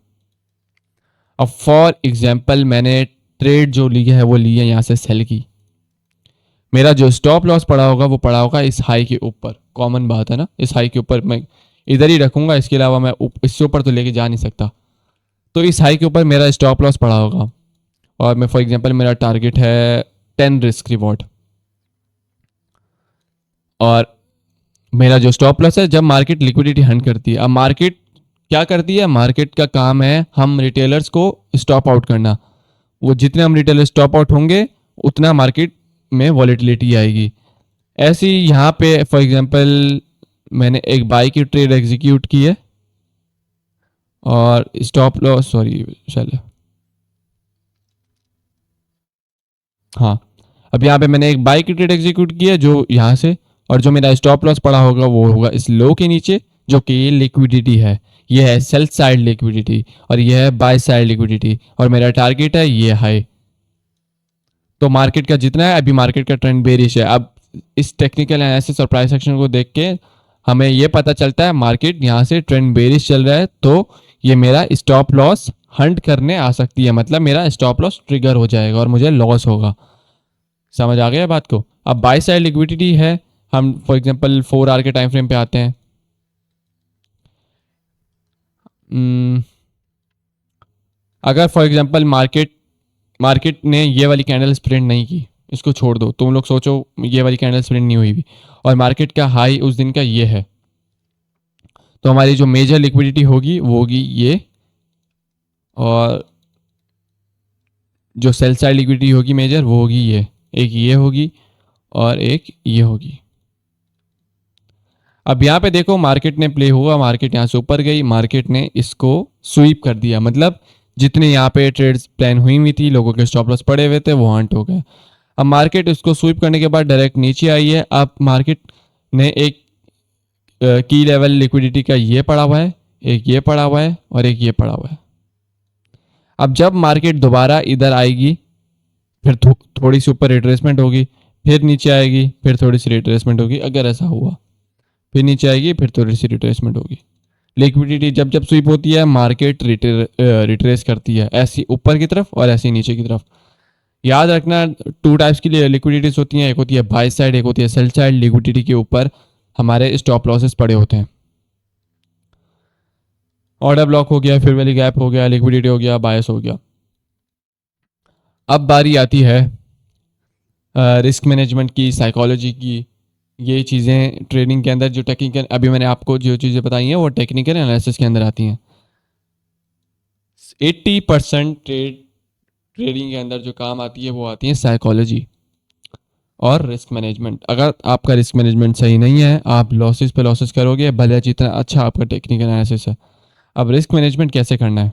अब फॉर एग्जांपल मैंने ट्रेड जो ली है वो ली है यहाँ से सेल की, मेरा जो स्टॉप लॉस पड़ा होगा वो पड़ा होगा इस हाई के ऊपर। कॉमन बात है ना, इस हाई के ऊपर मैं इधर ही रखूंगा, इसके अलावा मैं इससे ऊपर तो लेके जा नहीं सकता। तो इस हाई के ऊपर मेरा स्टॉप लॉस पड़ा होगा, और मैं फॉर एग्जांपल मेरा टारगेट है 10 रिस्क रिवॉर्ड, और मेरा जो स्टॉप लॉस है, जब मार्केट लिक्विडिटी हंट करती है। अब मार्केट क्या करती है? मार्केट का काम है हम रिटेलर्स को स्टॉप आउट करना। वो जितने हम रिटेलर स्टॉप आउट होंगे उतना मार्केट में वॉलेटिलिटी आएगी। ऐसी यहाँ पे फॉर एग्जांपल मैंने एक बाय की ट्रेड एग्जीक्यूट की है, और स्टॉप लॉस चले हाँ, अब यहाँ पे मैंने एक बाय की ट्रेड एग्जीक्यूट की है जो यहाँ से, और जो मेरा स्टॉप लॉस पड़ा होगा वो होगा इस लो के नीचे, जो कि ये लिक्विडिटी है। ये है सेल साइड लिक्विडिटी, और ये है बाय साइड लिक्विडिटी, और मेरा टारगेट है ये हाई। तो मार्केट का जितना है, अभी मार्केट का ट्रेंड बेरिश है। अब इस टेक्निकल एनालिसिस और प्राइस एक्शन को देख के हमें ये पता चलता है मार्केट यहाँ से ट्रेंड बेरिश चल रहा है, तो ये मेरा स्टॉप लॉस हंट करने आ सकती है, मतलब मेरा स्टॉप लॉस ट्रिगर हो जाएगा और मुझे लॉस होगा। समझ आ गया बात को? अब बाय साइड लिक्विडिटी है, हम फॉर एग्जांपल 4 आवर के टाइम फ्रेम पे आते हैं। अगर फॉर एग्जांपल मार्केट ने ये वाली कैंडल प्रिंट नहीं की, इसको छोड़ दो, तुम लोग सोचो ये वाली कैंडल प्रिंट नहीं हुई भी, और मार्केट का हाई उस दिन का ये है, तो हमारी जो मेजर लिक्विडिटी होगी वो होगी ये, और जो सेल साइड लिक्विडिटी होगी मेजर वो होगी ये, एक ये होगी और एक ये होगी। अब यहाँ पे देखो मार्केट ने प्ले हुआ, मार्केट यहाँ से ऊपर गई, मार्केट ने इसको स्वीप कर दिया, मतलब जितने यहाँ पे ट्रेड्स प्लान हुई थी, लोगों के स्टॉप लॉस पड़े हुए थे, वो हंट हो गए। अब मार्केट इसको स्वीप करने के बाद डायरेक्ट नीचे आई है। अब मार्केट ने एक की लेवल लिक्विडिटी का ये पड़ा हुआ है, एक ये पड़ा हुआ है, और एक ये पड़ा हुआ है। अब जब मार्केट दोबारा इधर आएगी, फिर थोड़ी सी ऊपर रिट्रेसमेंट होगी, फिर नीचे आएगी, फिर थोड़ी सी रिट्रेसमेंट होगी, अगर ऐसा हुआ फिर नीचे आएगी, फिर थोड़ी सी रिट्रेसमेंट होगी। लिक्विडिटी जब जब स्वीप होती है मार्केट रिट्रेस करती है, ऐसी ऊपर की तरफ और ऐसी नीचे की तरफ। याद रखना 2 टाइप्स की लिक्विडिटीज होती हैं, एक होती है बाय साइड, एक होती है सेल साइड। लिक्विडिटी के ऊपर हमारे स्टॉप लॉसेस पड़े होते हैं। ऑर्डर ब्लॉक हो गया, फेयर वैल्यू गैप हो गया, लिक्विडिटी हो गया, बायस हो गया। अब बारी आती है रिस्क मैनेजमेंट की, साइकोलॉजी की। ये चीज़ें ट्रेडिंग के अंदर जो टेक्निकल, अभी मैंने आपको जो चीज़ें बताई हैं वो टेक्निकल एनालिसिस के अंदर आती हैं। 80% ट्रेडिंग के अंदर जो काम आती है वो आती है साइकोलॉजी और रिस्क मैनेजमेंट। अगर आपका रिस्क मैनेजमेंट सही नहीं है, आप लॉसेस पे लॉसेस करोगे, भले जितना अच्छा आपका टेक्निकल एनालिसिस है। अब रिस्क मैनेजमेंट कैसे करना है?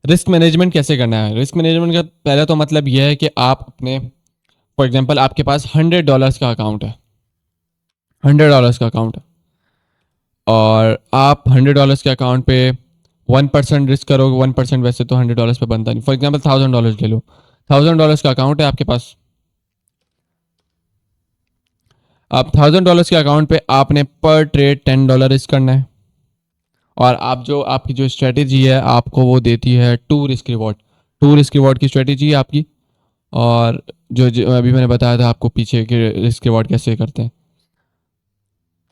रिस्क मैनेजमेंट कैसे करना है? रिस्क मैनेजमेंट का पहला तो मतलब यह है कि आप अपने, फॉर एग्जांपल आपके पास $100 का अकाउंट है, $100 का अकाउंट है, और आप $100 के अकाउंट पे 1% रिस्क करोगे। 1% वैसे तो $100 पे बनता नहीं। फॉर एग्जांपल $1000 ले लो, $1000 का अकाउंट है आपके पास। अब $1000 के अकाउंट पे आपने पर ट्रेड $10 रिस्क करना है, और आप जो आपकी जो स्ट्रेटेजी है आपको वो देती है two risk reward. Two risk reward की स्ट्रेटेजी है आपकी। और जो अभी मैंने बताया था आपको पीछे के रिस्क रिवॉर्ड कैसे करते हैं।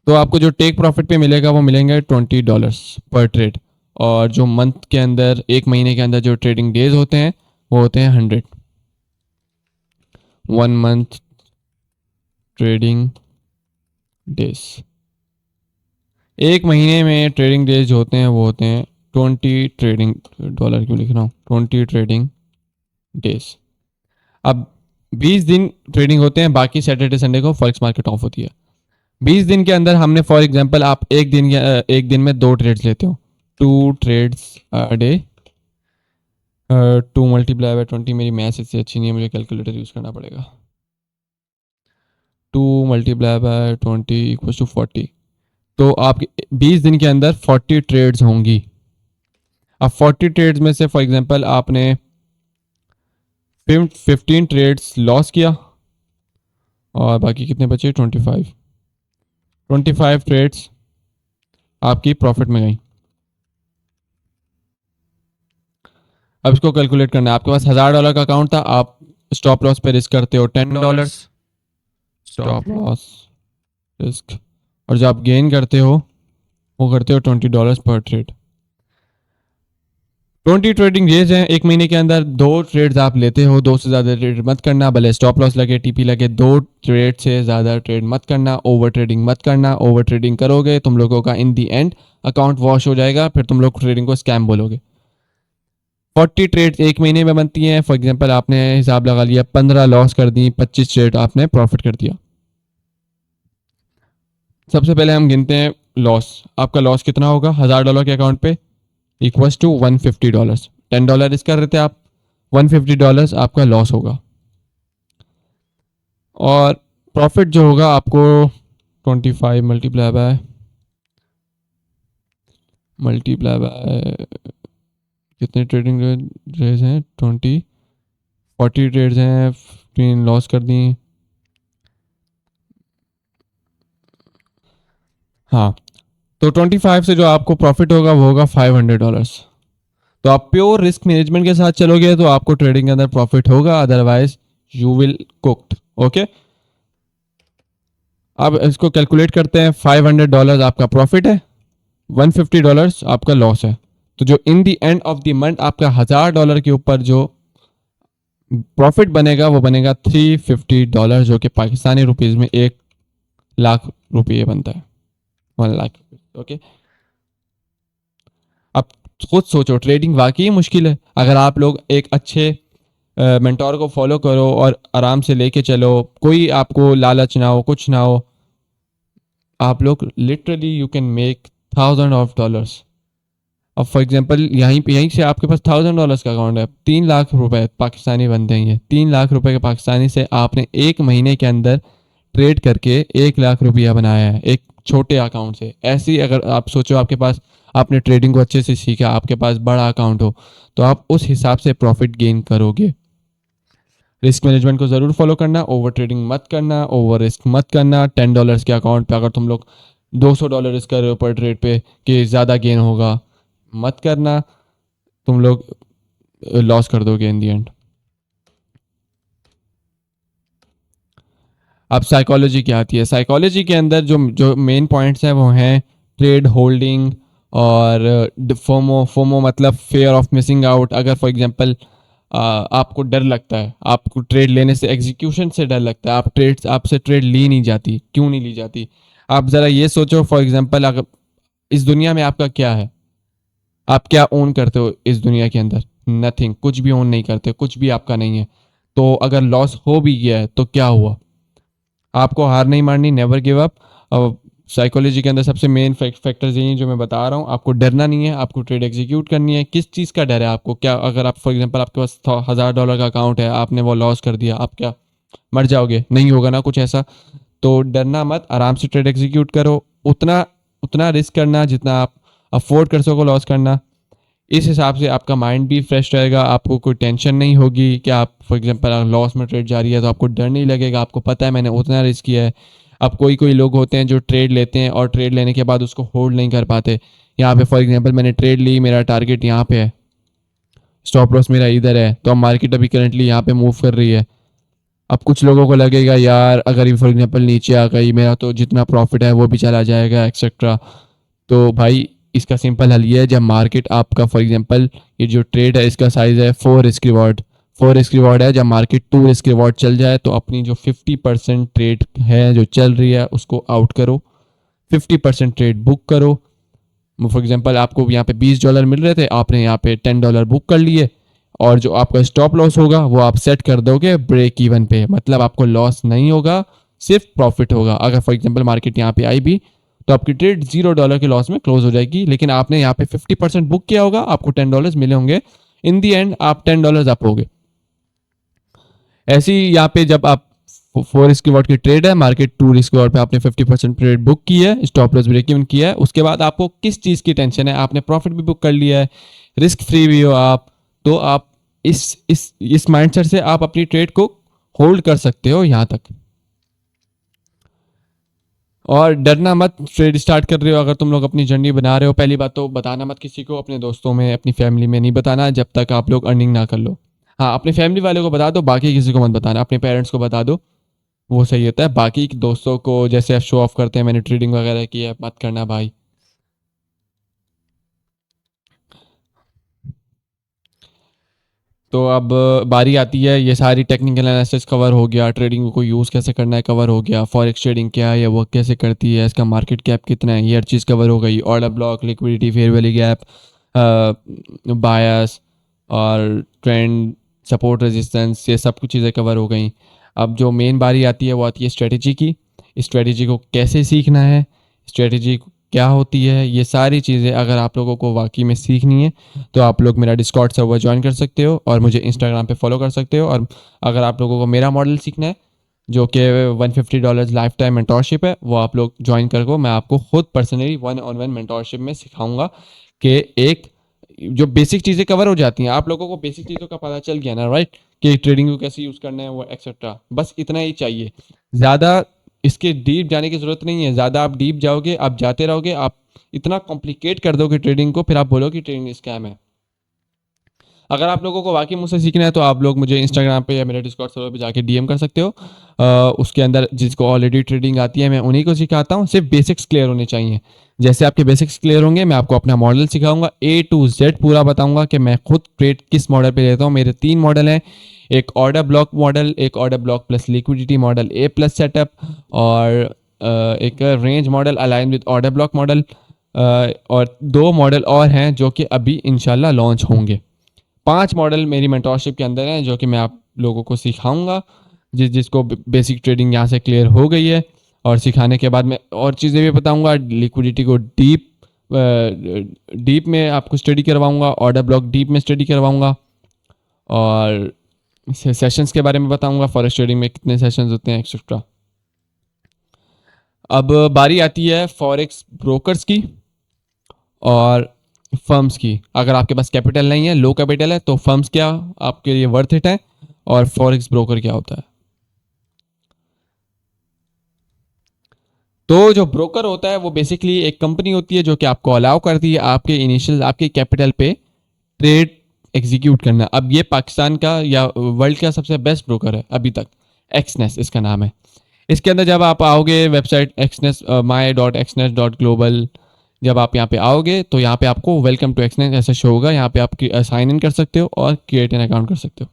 तो आपको जो टेक प्रॉफिट पे मिलेगा वो मिलेंगे $20 पर ट्रेड, और जो मंथ के अंदर, एक महीने के अंदर जो ट्रेडिंग डेज होते हैं वो होते हैं 100। 1 मंथ ट्रेडिंग डेज, एक महीने में ट्रेडिंग डेज जो होते हैं वो होते हैं 20 ट्रेडिंग डॉलर, क्यों लिख रहा हूँ 20 ट्रेडिंग डेज। अब 20 दिन ट्रेडिंग होते हैं, बाकी सैटरडे संडे को फॉरेक्स मार्केट ऑफ होती है। 20 दिन के अंदर हमने, फॉर एग्जांपल आप एक दिन में 2 ट्रेड्स लेते हो, 2 trades a day, 2 multiply by 20, मेरी मैथ्स इससे अच्छी नहीं है, मुझे कैलकुलेटर यूज़ करना पड़ेगा। 2 मल्टीप्लाई बाय 20 इक्वल्स टू 40। तो आपके 20 दिन के अंदर 40 ट्रेड्स होंगी। अब 40 ट्रेड्स में से फॉर एग्जांपल आपने 15 ट्रेड्स लॉस किया, और बाकी कितने बचे? 25 ट्रेड्स आपकी प्रॉफिट में गई। अब इसको कैलकुलेट करना है। आपके पास $1000 का अकाउंट था, आप स्टॉप लॉस पे रिस्क करते हो $10 स्टॉप लॉस रिस्क, और जो आप गेन करते हो वो करते हो $20 पर ट्रेड। 20 ट्रेडिंग डेज हैं एक महीने के अंदर, 2 ट्रेड्स आप लेते हो, 2 से ज़्यादा ट्रेड मत करना, भले स्टॉप लॉस लगे, टीपी लगे, 2 ट्रेड से ज़्यादा ट्रेड मत करना, ओवर ट्रेडिंग मत करना। ओवर ट्रेडिंग करोगे तुम लोगों का इन दी एंड अकाउंट वॉश हो जाएगा, फिर तुम लोग ट्रेडिंग को स्कैम बोलोगे। 40 ट्रेड्स एक महीने में बनती हैं। फॉर एग्जांपल आपने हिसाब लगा लिया, 15 लॉस कर दी, 25 ट्रेड आपने प्रॉफिट कर दिया। सबसे पहले हम गिनते हैं लॉस। आपका लॉस कितना होगा $1000 के अकाउंट पे? Equals to $150। $10 रिस्क कर रहे थे आप, $150 आपका लॉस होगा। और प्रॉफिट जो होगा आपको 25 मल्टीप्लाई बाय कितने ट्रेडिंग डेज हैं? 20, 40 ट्रेड्स हैं, 15 लॉस कर दी। हाँ, तो 25 से जो आपको प्रॉफिट होगा वो होगा $500। तो आप प्योर रिस्क मैनेजमेंट के साथ चलोगे तो आपको ट्रेडिंग के अंदर प्रॉफिट होगा, otherwise you will cooked. Okay, अब इसको कैलकुलेट करते हैं। $500 आपका प्रॉफिट है, $150 आपका लॉस है। तो जो in the end of the month आपका $1000 के ऊपर जो प्रॉफिट बनेगा वो बनेगा $350, जो कि पाकिस्तानी रुपीज में 1 लाख रुपये बनता है, 1 लाख। ओके, अब खुद सोचो, ट्रेडिंग वाकई मुश्किल है। अगर आप लोग एक अच्छे मेंटोर को फॉलो करो और आराम से लेके चलो, कोई आपको लालच ना हो, कुछ ना हो, आप लोग लिटरली यू कैन मेक $1000। अब फॉर एग्जांपल यहीं से आपके पास $1000 का अकाउंट है, 3 लाख रुपए पाकिस्तानी बनते हैं। ये 3 लाख रुपए के पाकिस्तानी से आपने एक महीने के अंदर ट्रेड करके 1 लाख रुपया बनाया है, एक छोटे अकाउंट से। ऐसे ही अगर आप सोचो, आपके पास, आपने ट्रेडिंग को अच्छे से सीखा, आपके पास बड़ा अकाउंट हो, तो आप उस हिसाब से प्रॉफिट गेन करोगे। रिस्क मैनेजमेंट को ज़रूर फॉलो करना, ओवर ट्रेडिंग मत करना, ओवर रिस्क मत करना। $10 के अकाउंट पे अगर तुम लोग $200 रिस्क कर रहे हो पर ट्रेड पे कि ज़्यादा गेन होगा, मत करना, तुम लोग लॉस कर दोगे इन दी एंड। अब साइकोलॉजी क्या आती है? साइकोलॉजी के अंदर जो जो मेन पॉइंट्स हैं वो हैं ट्रेड होल्डिंग और फोमो फोमो मतलब फेयर ऑफ मिसिंग आउट। अगर फॉर एग्जांपल आपको डर लगता है, आपको ट्रेड लेने से एग्जीक्यूशन से डर लगता है, आपसे ट्रेड ली नहीं जाती, क्यों नहीं ली जाती? आप ज़रा ये सोचो, फॉर एग्जांपल अगर इस दुनिया में आपका क्या है, आप क्या ओन करते हो इस दुनिया के अंदर? नथिंग, कुछ भी ओन नहीं करते, कुछ भी आपका नहीं है। तो अगर लॉस हो भी गया है तो क्या हुआ? आपको हार नहीं माननी, नेवर गिव अप। साइकोलॉजी के अंदर सबसे मेन फैक्टर्स यही हैं जो मैं बता रहा हूँ। आपको डरना नहीं है, आपको ट्रेड एग्जीक्यूट करनी है। किस चीज़ का डर है आपको? क्या अगर आप फॉर एग्जांपल आपके पास $1000 का अकाउंट है, आपने वो लॉस कर दिया, आप क्या मर जाओगे? नहीं होगा ना कुछ ऐसा। तो डरना मत, आराम से ट्रेड एग्जीक्यूट करो। उतना उतना रिस्क करना जितना आप अफोर्ड कर सको लॉस करना। इस हिसाब से आपका माइंड भी फ्रेश रहेगा, आपको कोई टेंशन नहीं होगी कि आप फॉर एग्जांपल अगर लॉस में ट्रेड जा रही है तो आपको डर नहीं लगेगा, आपको पता है मैंने उतना रिस्क किया है। अब कोई कोई लोग होते हैं जो ट्रेड लेते हैं और ट्रेड लेने के बाद उसको होल्ड नहीं कर पाते। यहाँ पे फॉर एग्जांपल मैंने ट्रेड ली, मेरा टारगेट यहाँ पे है, स्टॉप लॉस मेरा इधर है, तो अब मार्केट अभी करंटली यहाँ पे मूव कर रही है। अब कुछ लोगों को लगेगा यार अगर ये फॉर एग्जांपल नीचे आ गई, मेरा तो जितना प्रॉफिट है वो भी चला जाएगा एक्सेट्रा। तो भाई इसका सिंपल हल ये है, जब मार्केट आपका फॉर एग्जांपल ये जो ट्रेड है इसका साइज है 4 रिस्क रिवॉर्ड, 4 रिस्क रिवॉर्ड है। जब मार्केट 2 रिस्क रिवॉर्ड चल जाए तो अपनी जो 50% ट्रेड है जो चल रही है उसको आउट करो, 50% ट्रेड बुक करो। फॉर एग्जांपल आपको यहाँ पे $20 मिल रहे थे, आपने यहाँ पे $10 बुक कर लिए, और जो आपका स्टॉप लॉस होगा वो आप सेट कर दोगे ब्रेक इवन पे। मतलब आपको लॉस नहीं होगा, सिर्फ प्रॉफिट होगा। अगर फॉर एग्जांपल मार्केट यहाँ पे आई भी तो आपकी ट्रेड $0 के लॉस में क्लोज हो जाएगी, लेकिन आपने यहाँ पे 50% बुक किया होगा, आपको $10 मिले होंगे। इन दी एंड आप $10 अप होगे। ऐसे ही यहाँ पे जब आप 4 रिस्क रिवॉर्ड की ट्रेड है, मार्केट 2 रिस्क रिवॉर्ड पे आपने 50% ट्रेड बुक की है, स्टॉप लॉस ब्रेक इवन किया है, उसके बाद आपको किस चीज़ की टेंशन है? आपने प्रॉफिट भी बुक कर लिया है, रिस्क फ्री भी हो आप, तो आप इस माइंडसेट से आप अपनी ट्रेड को होल्ड कर सकते हो यहाँ तक। और डरना मत, ट्रेड स्टार्ट कर रहे हो, अगर तुम लोग अपनी जर्नी बना रहे हो, पहली बात तो बताना मत किसी को, अपने दोस्तों में, अपनी फैमिली में नहीं बताना जब तक आप लोग अर्निंग ना कर लो। हाँ, अपने फैमिली वाले को बता दो, बाकी किसी को मत बताना। अपने पेरेंट्स को बता दो, वो सही होता है। बाकी दोस्तों को जैसे आप शो ऑफ करते हैं मैंने ट्रेडिंग वगैरह की है, मत करना भाई। तो अब बारी आती है, ये सारी टेक्निकल एनालिसिस कवर हो गया, ट्रेडिंग को यूज़ कैसे करना है कवर हो गया, फॉरेक्स ट्रेडिंग क्या है, ये वर्क कैसे करती है, इसका मार्केट कैप कितना है, ये हर चीज़ कवर हो गई। Order block, liquidity, fair value gap, bias और ट्रेंड, सपोर्ट रेजिस्टेंस, ये सब कुछ चीज़ें कवर हो गई। अब जो मेन बारी आती है वो आती है स्ट्रेटजी की। स्ट्रेटजी को कैसे सीखना है, स्ट्रेटजी क्या होती है, ये सारी चीज़ें अगर आप लोगों को वाकई में सीखनी है तो आप लोग मेरा डिस्कॉर्ड सर्वर ज्वाइन कर सकते हो और मुझे इंस्टाग्राम पे फॉलो कर सकते हो। और अगर आप लोगों को मेरा मॉडल सीखना है जो कि $150 लाइफ टाइम मेंटोरशिप है, वो आप लोग ज्वाइन कर को मैं आपको खुद पर्सनली 1-on-1 मेंटोरशिप में सिखाऊंगा कि एक जो बेसिक चीज़ें कवर हो जाती हैं, आप लोगों को बेसिक चीज़ों का पता चल गया ना, राइट, कि ट्रेडिंग को कैसे यूज़ करना है वो एक्सेट्रा, बस इतना ही चाहिए। ज़्यादा इसके डीप जाने की ज़रूरत नहीं है। ज़्यादा आप डीप जाओगे, आप जाते रहोगे, आप इतना कॉम्प्लिकेट कर दोगे ट्रेडिंग को, फिर आप बोलोगे कि ट्रेडिंग स्कैम है। अगर आप लोगों को वाकई मुझसे सीखना है तो आप लोग मुझे इंस्टाग्राम पे या मेरे डिस्कॉर्ड सर्वर पे जाके डीएम कर सकते हो। उसके अंदर जिसको ऑलरेडी ट्रेडिंग आती है मैं उन्हीं को सिखाता हूँ, सिर्फ बेसिक्स क्लियर होने चाहिए। जैसे आपके बेसिक्स क्लियर होंगे मैं आपको अपना मॉडल सिखाऊंगा, A to Z पूरा बताऊंगा कि मैं खुद ट्रेड किस मॉडल पे लेता हूँ। मेरे 3 मॉडल हैं, एक ऑर्डर ब्लॉक मॉडल, एक order block plus liquidity model A plus setup, और एक range model align with order block model, और 2 मॉडल और हैं जो कि अभी इंशाल्लाह लॉन्च होंगे। 5 मॉडल मेरी मेंटोरशिप के अंदर हैं जो कि मैं आप लोगों को सिखाऊंगा। जिसको बेसिक ट्रेडिंग यहाँ से क्लियर हो गई है, और सिखाने के बाद मैं और चीज़ें भी बताऊंगा, लिक्विडिटी को डीप में आपको स्टडी करवाऊंगा, ऑर्डर ब्लॉक डीप में स्टडी करवाऊंगा, और सेशंस के बारे में बताऊंगा, फॉरेक्स ट्रेडिंग में कितने सेशंस होते हैं एक्सेट्रा। अब बारी आती है फॉरेक्स ब्रोकर्स की और फर्म्स की। अगर आपके पास कैपिटल नहीं है, लो कैपिटल है, तो फर्म्स क्या आपके लिए वर्थ इट है, और फॉरेक्स ब्रोकर क्या होता है। तो जो ब्रोकर होता है वो बेसिकली एक कंपनी होती है जो कि आपको अलाउ करती है आपके इनिशियल आपके कैपिटल पे ट्रेड एग्जीक्यूट करना। अब ये पाकिस्तान का या वर्ल्ड का सबसे बेस्ट ब्रोकर है अभी तक, एक्सनेस इसका नाम है। इसके अंदर जब आप आओगे वेबसाइट एक्सनेस my.xnes.global, जब आप यहाँ पे आओगे तो यहाँ पे आपको वेलकम टू एक्सनेस ऐसा शो होगा। यहाँ पे आप साइन इन कर सकते हो और क्रिएट एन अकाउंट कर सकते हो।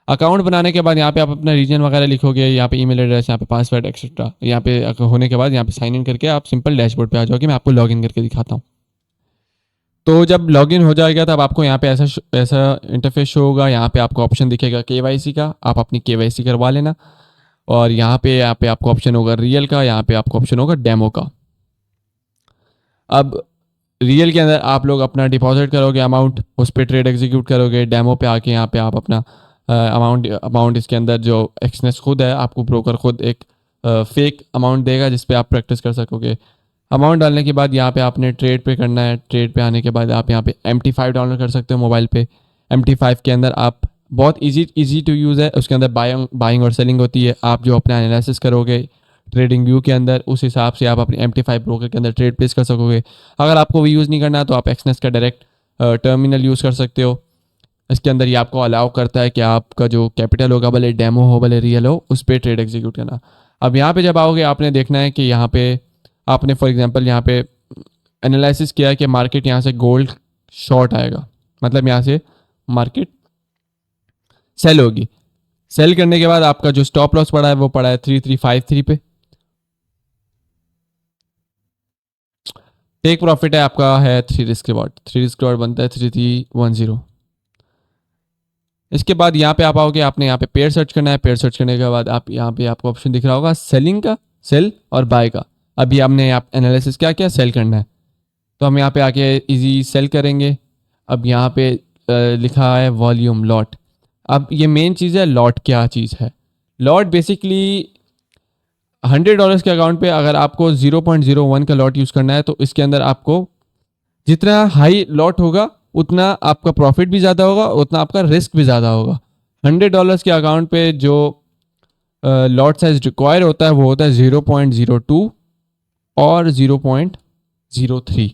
अकाउंट बनाने के बाद यहाँ पे आप अपना रीजन वगैरह लिखोगे, यहाँ पे ईमेल एड्रेस, यहाँ पे पासवर्ड एक्सेट्रा। यहाँ पे होने के बाद यहाँ पे साइन इन करके आप सिंपल डैशबोर्ड पे आ जाओगे। मैं आपको लॉगिन करके दिखाता हूँ। तो जब लॉगिन हो जाएगा तब आपको यहाँ पे ऐसा इंटरफेस शो होगा। यहाँ पे आपको ऑप्शन दिखेगा केवाईसी का, आप अपनी केवाईसी करवा लेना। और यहाँ पे आपको ऑप्शन होगा रियल का, यहाँ पे आपको ऑप्शन होगा डेमो का। अब रियल के अंदर आप लोग अपना डिपॉजिट करोगे अमाउंट, उस पर ट्रेड एग्जीक्यूट करोगे। डेमो पे आके यहाँ पे आप अपना अमाउंट इसके अंदर जो एक्सनेस खुद है, आपको ब्रोकर खुद एक फेक अमाउंट देगा जिस पे आप प्रैक्टिस कर सकोगे। अमाउंट डालने के बाद यहाँ पे आपने ट्रेड पे करना है। ट्रेड पे आने के बाद आप यहाँ पे MT5 डाउनलोड कर सकते हो मोबाइल पे। MT5 के अंदर आप बहुत इजी टू यूज़ है। उसके अंदर बाइंग और सेलिंग होती है। आप जो अपना एनालिसिस करोगे ट्रेडिंग व्यू के अंदर, उस हिसाब से आप अपनी MT5 ब्रोकर के अंदर ट्रेड प्लेस कर सकोगे। अगर आपको वो यूज़ नहीं करना तो आप एक्सनेस का डायरेक्ट टर्मिनल यूज़ कर सकते हो। इसके अंदर ये आपको अलाउ करता है कि आपका जो कैपिटल होगा, भले डेमो हो भले रियल हो, उस पर ट्रेड एग्जीक्यूट करना। अब यहाँ पे जब आओगे आपने देखना है कि यहाँ पे आपने फॉर एग्जांपल यहाँ पे एनालिसिस किया है कि मार्केट यहाँ से गोल्ड शॉर्ट आएगा, मतलब यहाँ से मार्केट सेल होगी। सेल करने के बाद आपका जो स्टॉप लॉस पड़ा है वो पड़ा है 3353 पे। टेक प्रॉफिट है आपका है 3 रिस्क रिवॉर्ड। 3 रिस्क रिवॉर्ड बनता है 3310। इसके बाद यहाँ पे आप आओगे, आपने यहाँ पे पेयर सर्च करना है। पेयर सर्च करने के बाद आप यहाँ पे आपको ऑप्शन दिख रहा होगा सेलिंग का, सेल और बाय का। अभी हमने आप एनालिसिस क्या किया, सेल करना है, तो हम यहाँ पे आके इजी सेल करेंगे। अब यहाँ पे लिखा है वॉल्यूम लॉट। अब ये मेन चीज़ है, लॉट क्या चीज़ है। लॉट बेसिकली $100 के अकाउंट पे अगर आपको 0.01 का लॉट यूज़ करना है तो इसके अंदर आपको जितना हाई लॉट होगा उतना आपका प्रॉफिट भी ज़्यादा होगा, उतना आपका रिस्क भी ज़्यादा होगा। $100 के अकाउंट पे जो लॉट साइज रिक्वायर होता है वो होता है 0.02 और 0.03।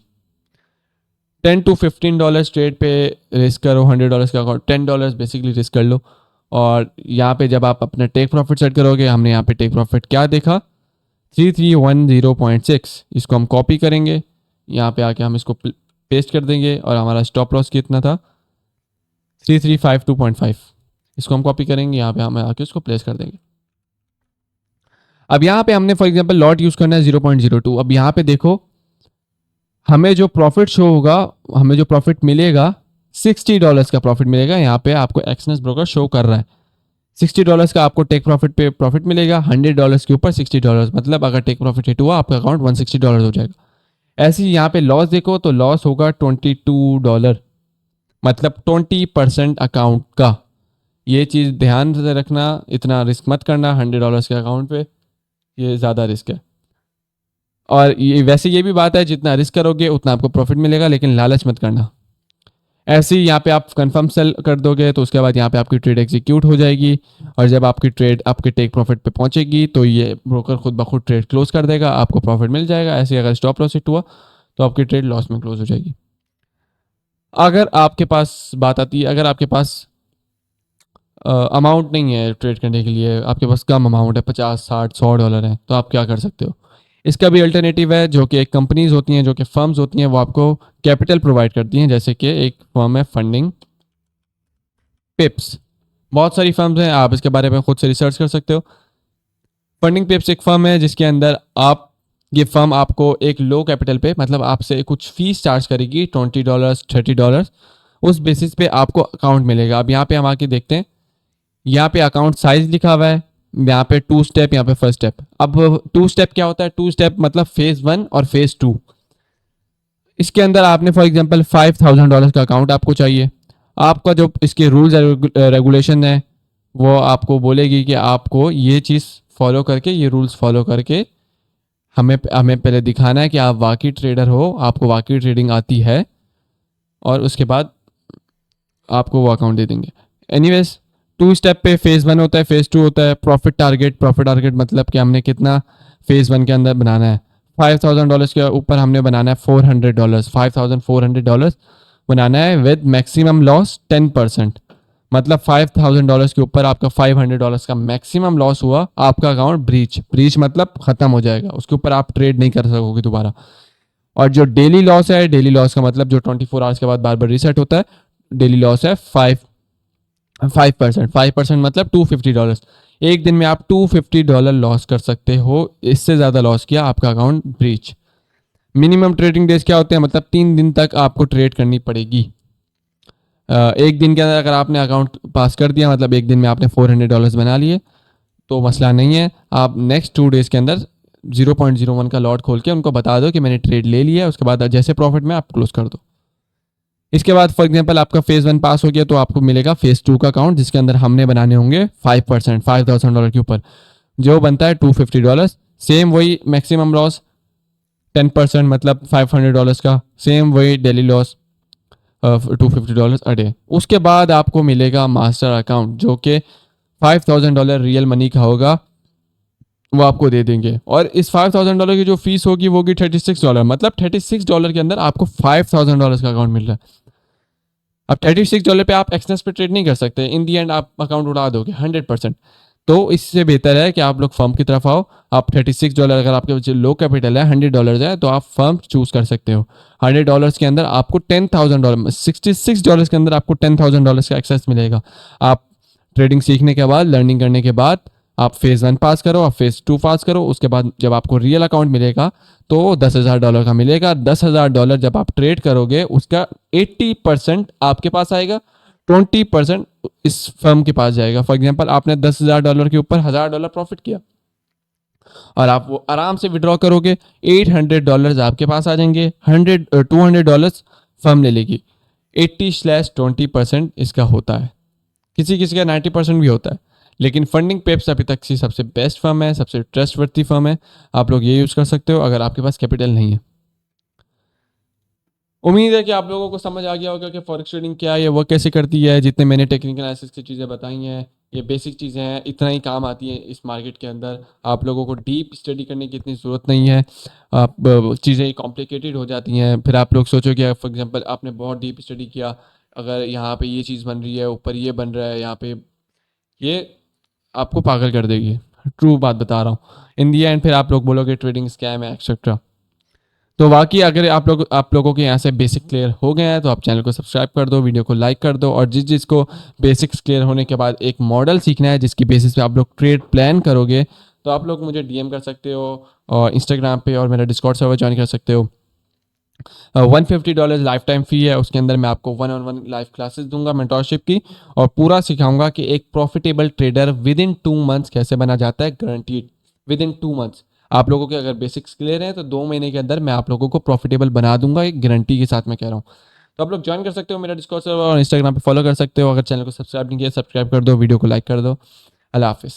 $10 to $15 ट्रेड पे रिस्क करो। $100 का अकाउंट $10 बेसिकली रिस्क कर लो। और यहाँ पे जब आप अपना टेक प्रॉफिट सेट करोगे, हमने यहाँ पे टेक प्रॉफिट क्या देखा 3310.6, इसको हम कॉपी करेंगे, यहाँ पे आके हम इसको पेस्ट कर देंगे। और हमारा स्टॉप लॉस कितना था 3352.5, इसको हम कॉपी करेंगे, यहाँ पे हम आके उसको प्लेस कर देंगे। अब यहाँ पे हमने फॉर एग्जांपल लॉट यूज़ करना है 0.02। अब यहाँ पे देखो हमें जो प्रॉफिट शो होगा, हमें जो प्रॉफिट मिलेगा $60 का प्रॉफिट मिलेगा। यहाँ पे आपको एक्सनेस ब्रोकर शो कर रहा है $60 का आपको टेक प्रॉफिट पे प्रॉफिट मिलेगा। $100 के ऊपर $60, मतलब अगर टेक प्रॉफिट हिट हुआ आपका अकाउंट $160 हो जाएगा। ऐसे ही यहाँ पे लॉस देखो तो लॉस होगा $22, मतलब 20% अकाउंट का। ये चीज़ ध्यान से रखना, इतना रिस्क मत करना $100 के अकाउंट पे, ये ज़्यादा रिस्क है। और ये वैसे ये भी बात है, जितना रिस्क करोगे उतना आपको प्रॉफिट मिलेगा, लेकिन लालच मत करना। ऐसे ही यहाँ पे आप कंफर्म सेल कर दोगे तो उसके बाद यहाँ पे आपकी ट्रेड एग्जीक्यूट हो जाएगी। और जब आपकी ट्रेड आपके टेक प्रॉफिट पे पहुँचेगी तो ये ब्रोकर खुद ब खुद ट्रेड क्लोज कर देगा, आपको प्रॉफिट मिल जाएगा। ऐसे अगर स्टॉप लॉस हिट हुआ तो आपकी ट्रेड लॉस में क्लोज हो जाएगी। अगर आपके पास बात आती है, अगर आपके पास अमाउंट नहीं है ट्रेड करने के लिए, आपके पास कम अमाउंट है, 50, 60, $100 है, तो आप क्या कर सकते हो। इसका भी अल्टरनेटिव है, जो कि एक कंपनीज होती हैं, जो कि फर्म्स होती हैं, वो आपको कैपिटल प्रोवाइड करती हैं। जैसे कि एक फर्म है फंडिंग पिप्स, बहुत सारी फर्म्स हैं, आप इसके बारे में खुद से रिसर्च कर सकते हो। फंडिंग पिप्स एक फर्म है जिसके अंदर ये फर्म आपको एक लो कैपिटल पे, मतलब आपसे कुछ फीस चार्ज करेगी $20, $30, उस बेसिस पे आपको अकाउंट मिलेगा। अब यहाँ पे हम आके देखते हैं, यहाँ पे अकाउंट साइज लिखा हुआ है, यहाँ पे 2 स्टेप, यहाँ पे फर्स्ट स्टेप। अब 2 स्टेप क्या होता है, 2 स्टेप मतलब फेज 1 और फेज 2। इसके अंदर आपने फॉर एग्जांपल $5000 का अकाउंट आपको चाहिए। आपका जो इसके रूल्स रेगुलेशन है वो आपको बोलेगी कि आपको ये चीज़ फॉलो करके, ये रूल्स फॉलो करके हमें पहले दिखाना है कि आप वाकई ट्रेडर हो, आपको वाकई ट्रेडिंग आती है, और उसके बाद आपको वो अकाउंट दे देंगे। एनीवेज 2 स्टेप पे फेज़ 1 होता है, फेज़ 2 होता है प्रॉफिट टारगेट मतलब कि हमने कितना फेज़ 1 के अंदर बनाना है। $5000 के ऊपर हमने बनाना है $400, $5400 बनाना है विद मैक्सिमम लॉस 10%, मतलब $5000 के ऊपर आपका $500 का मैक्सिमम लॉस हुआ, आपका अकाउंट ब्रीच मतलब ख़त्म हो जाएगा, उसके ऊपर आप ट्रेड नहीं कर सकोगे दोबारा। और जो डेली लॉस है, डेली लॉस का मतलब जो 24 आवर्स के बाद बार बार रीसेट होता है, डेली लॉस है 5% मतलब $250। एक दिन में आप $250 लॉस कर सकते हो, इससे ज़्यादा लॉस किया आपका account breach. Minimum trading days क्या होते हैं, मतलब 3 दिन तक आपको ट्रेड करनी पड़ेगी। एक दिन के अंदर अगर आपने अकाउंट पास कर दिया, मतलब एक दिन में आपने $400 बना लिए, तो मसला नहीं है। आप नेक्स्ट 2 डेज़ के अंदर 0.01 का लॉट खोल के उनको बता दो कि मैंने ट्रेड ले लिया है, उसके बाद जैसे प्रॉफिट में आप क्लोज कर दो। इसके बाद फॉर एग्जांपल आपका फेज़ 1 पास हो गया, तो आपको मिलेगा फेज़ 2 का अकाउंट, जिसके अंदर हमने बनाने होंगे 5%, $5,000 के ऊपर, जो बनता है $250। सेम वही मैक्सिमम लॉस 10% मतलब $500 का, सेम वही डेली लॉस $250 अ डे। उसके बाद आपको मिलेगा मास्टर अकाउंट, जो कि $5,000 रियल मनी का होगा, वो आपको दे देंगे। और इस $5,000 की जो फीस होगी वो होगी $36, मतलब $36 के अंदर आपको $5,000 का अकाउंट मिल रहा है। अब $36 पे आप एक्सनेस पे ट्रेड नहीं कर सकते, इन दी एंड आप अकाउंट उड़ा दोगे 100%। तो इससे बेहतर है कि आप लोग फर्म की तरफ आओ। आप $36, अगर आपके लो कैपिटल है, $100 है, तो आप फर्म चूज कर सकते हो। $100 के अंदर आपको $10,000, $66 के अंदर आपको $10,000 का एक्सेस मिलेगा। आप ट्रेडिंग सीखने के बाद, लर्निंग करने के बाद आप फेज़ 1 पास करो, आप फेज़ 2 पास करो, उसके बाद जब आपको रियल अकाउंट मिलेगा तो $10,000 का मिलेगा। $10,000 जब आप ट्रेड करोगे, उसका 80% आपके पास आएगा, 20% इस फर्म के पास जाएगा। फॉर एग्जांपल आपने $10,000 के ऊपर $1,000 प्रॉफिट किया और आप वो आराम से विड्रॉ करोगे, $800 आपके पास आ जाएंगे, $200 फर्म ले लेगी। 80/20% इसका होता है। किसी किसी का 90% भी होता है, लेकिन फंडिंग पेप्स अभी तक की सबसे बेस्ट फर्म है, सबसे ट्रस्टवर्दी फर्म है। आप लोग ये यूज़ कर सकते हो अगर आपके पास कैपिटल नहीं है। उम्मीद है कि आप लोगों को समझ आ गया होगा कि फॉरेक्स ट्रेडिंग क्या है, वो कैसे करती है। जितने मैंने टेक्निकल एनालिसिस की चीज़ें बताई हैं, ये बेसिक चीज़ें हैं, इतना ही काम आती हैं इस मार्केट के अंदर। आप लोगों को डीप स्टडी करने की इतनी ज़रूरत नहीं है। आप चीज़ें कॉम्प्लिकेटेड हो जाती हैं, फिर आप लोग सोचो कि फॉर एग्जांपल आपने बहुत डीप स्टडी किया, अगर यहाँ पे ये चीज़ बन रही है, ऊपर ये बन रहा है, यहाँ पे ये आपको पागल कर देगी। ट्रू बात बता रहा हूँ। इन दी एंड फिर आप लोग बोलोगे ट्रेडिंग स्कैम है एक्सेट्रा। तो वाकई अगर आप लोगों के यहाँ से बेसिक क्लियर हो गए हैं, तो आप चैनल को सब्सक्राइब कर दो, वीडियो को लाइक कर दो। और जिसको बेसिक्स क्लियर होने के बाद एक मॉडल सीखना है जिसकी बेसिस पे आप लोग ट्रेड प्लान करोगे, तो आप लोग मुझे डीएम कर सकते हो और इंस्टाग्राम पे, और मेरा डिस्कॉर्ड सर्वर ज्वाइन कर सकते हो। $150 लाइफ टाइम फ़ी है, उसके अंदर मैं आपको 1-on-1 लाइव क्लासेस दूंगा मेंटोरशिप की, और पूरा सिखाऊंगा कि एक profitable trader with in 2 months कैसे बना जाता है, गारंटीड विद इन 2 मंथ्स। आप लोगों के अगर बेसिक्स क्लियर हैं तो 2 महीने के अंदर मैं आप लोगों को प्रॉफिटेबल बना दूंगा, एक गारंटी के साथ मैं कह रहा हूँ। तो आप लोग ज्वाइन कर सकते हो मेरा डिस्कॉर्ड सर्वर, और इंस्टाग्राम पे फॉलो कर सकते हो। अगर चैनल को सब्सक्राइब नहीं किया, सब्सक्राइब कर दो, वीडियो को लाइक कर दो। अल्लाह हाफिज़।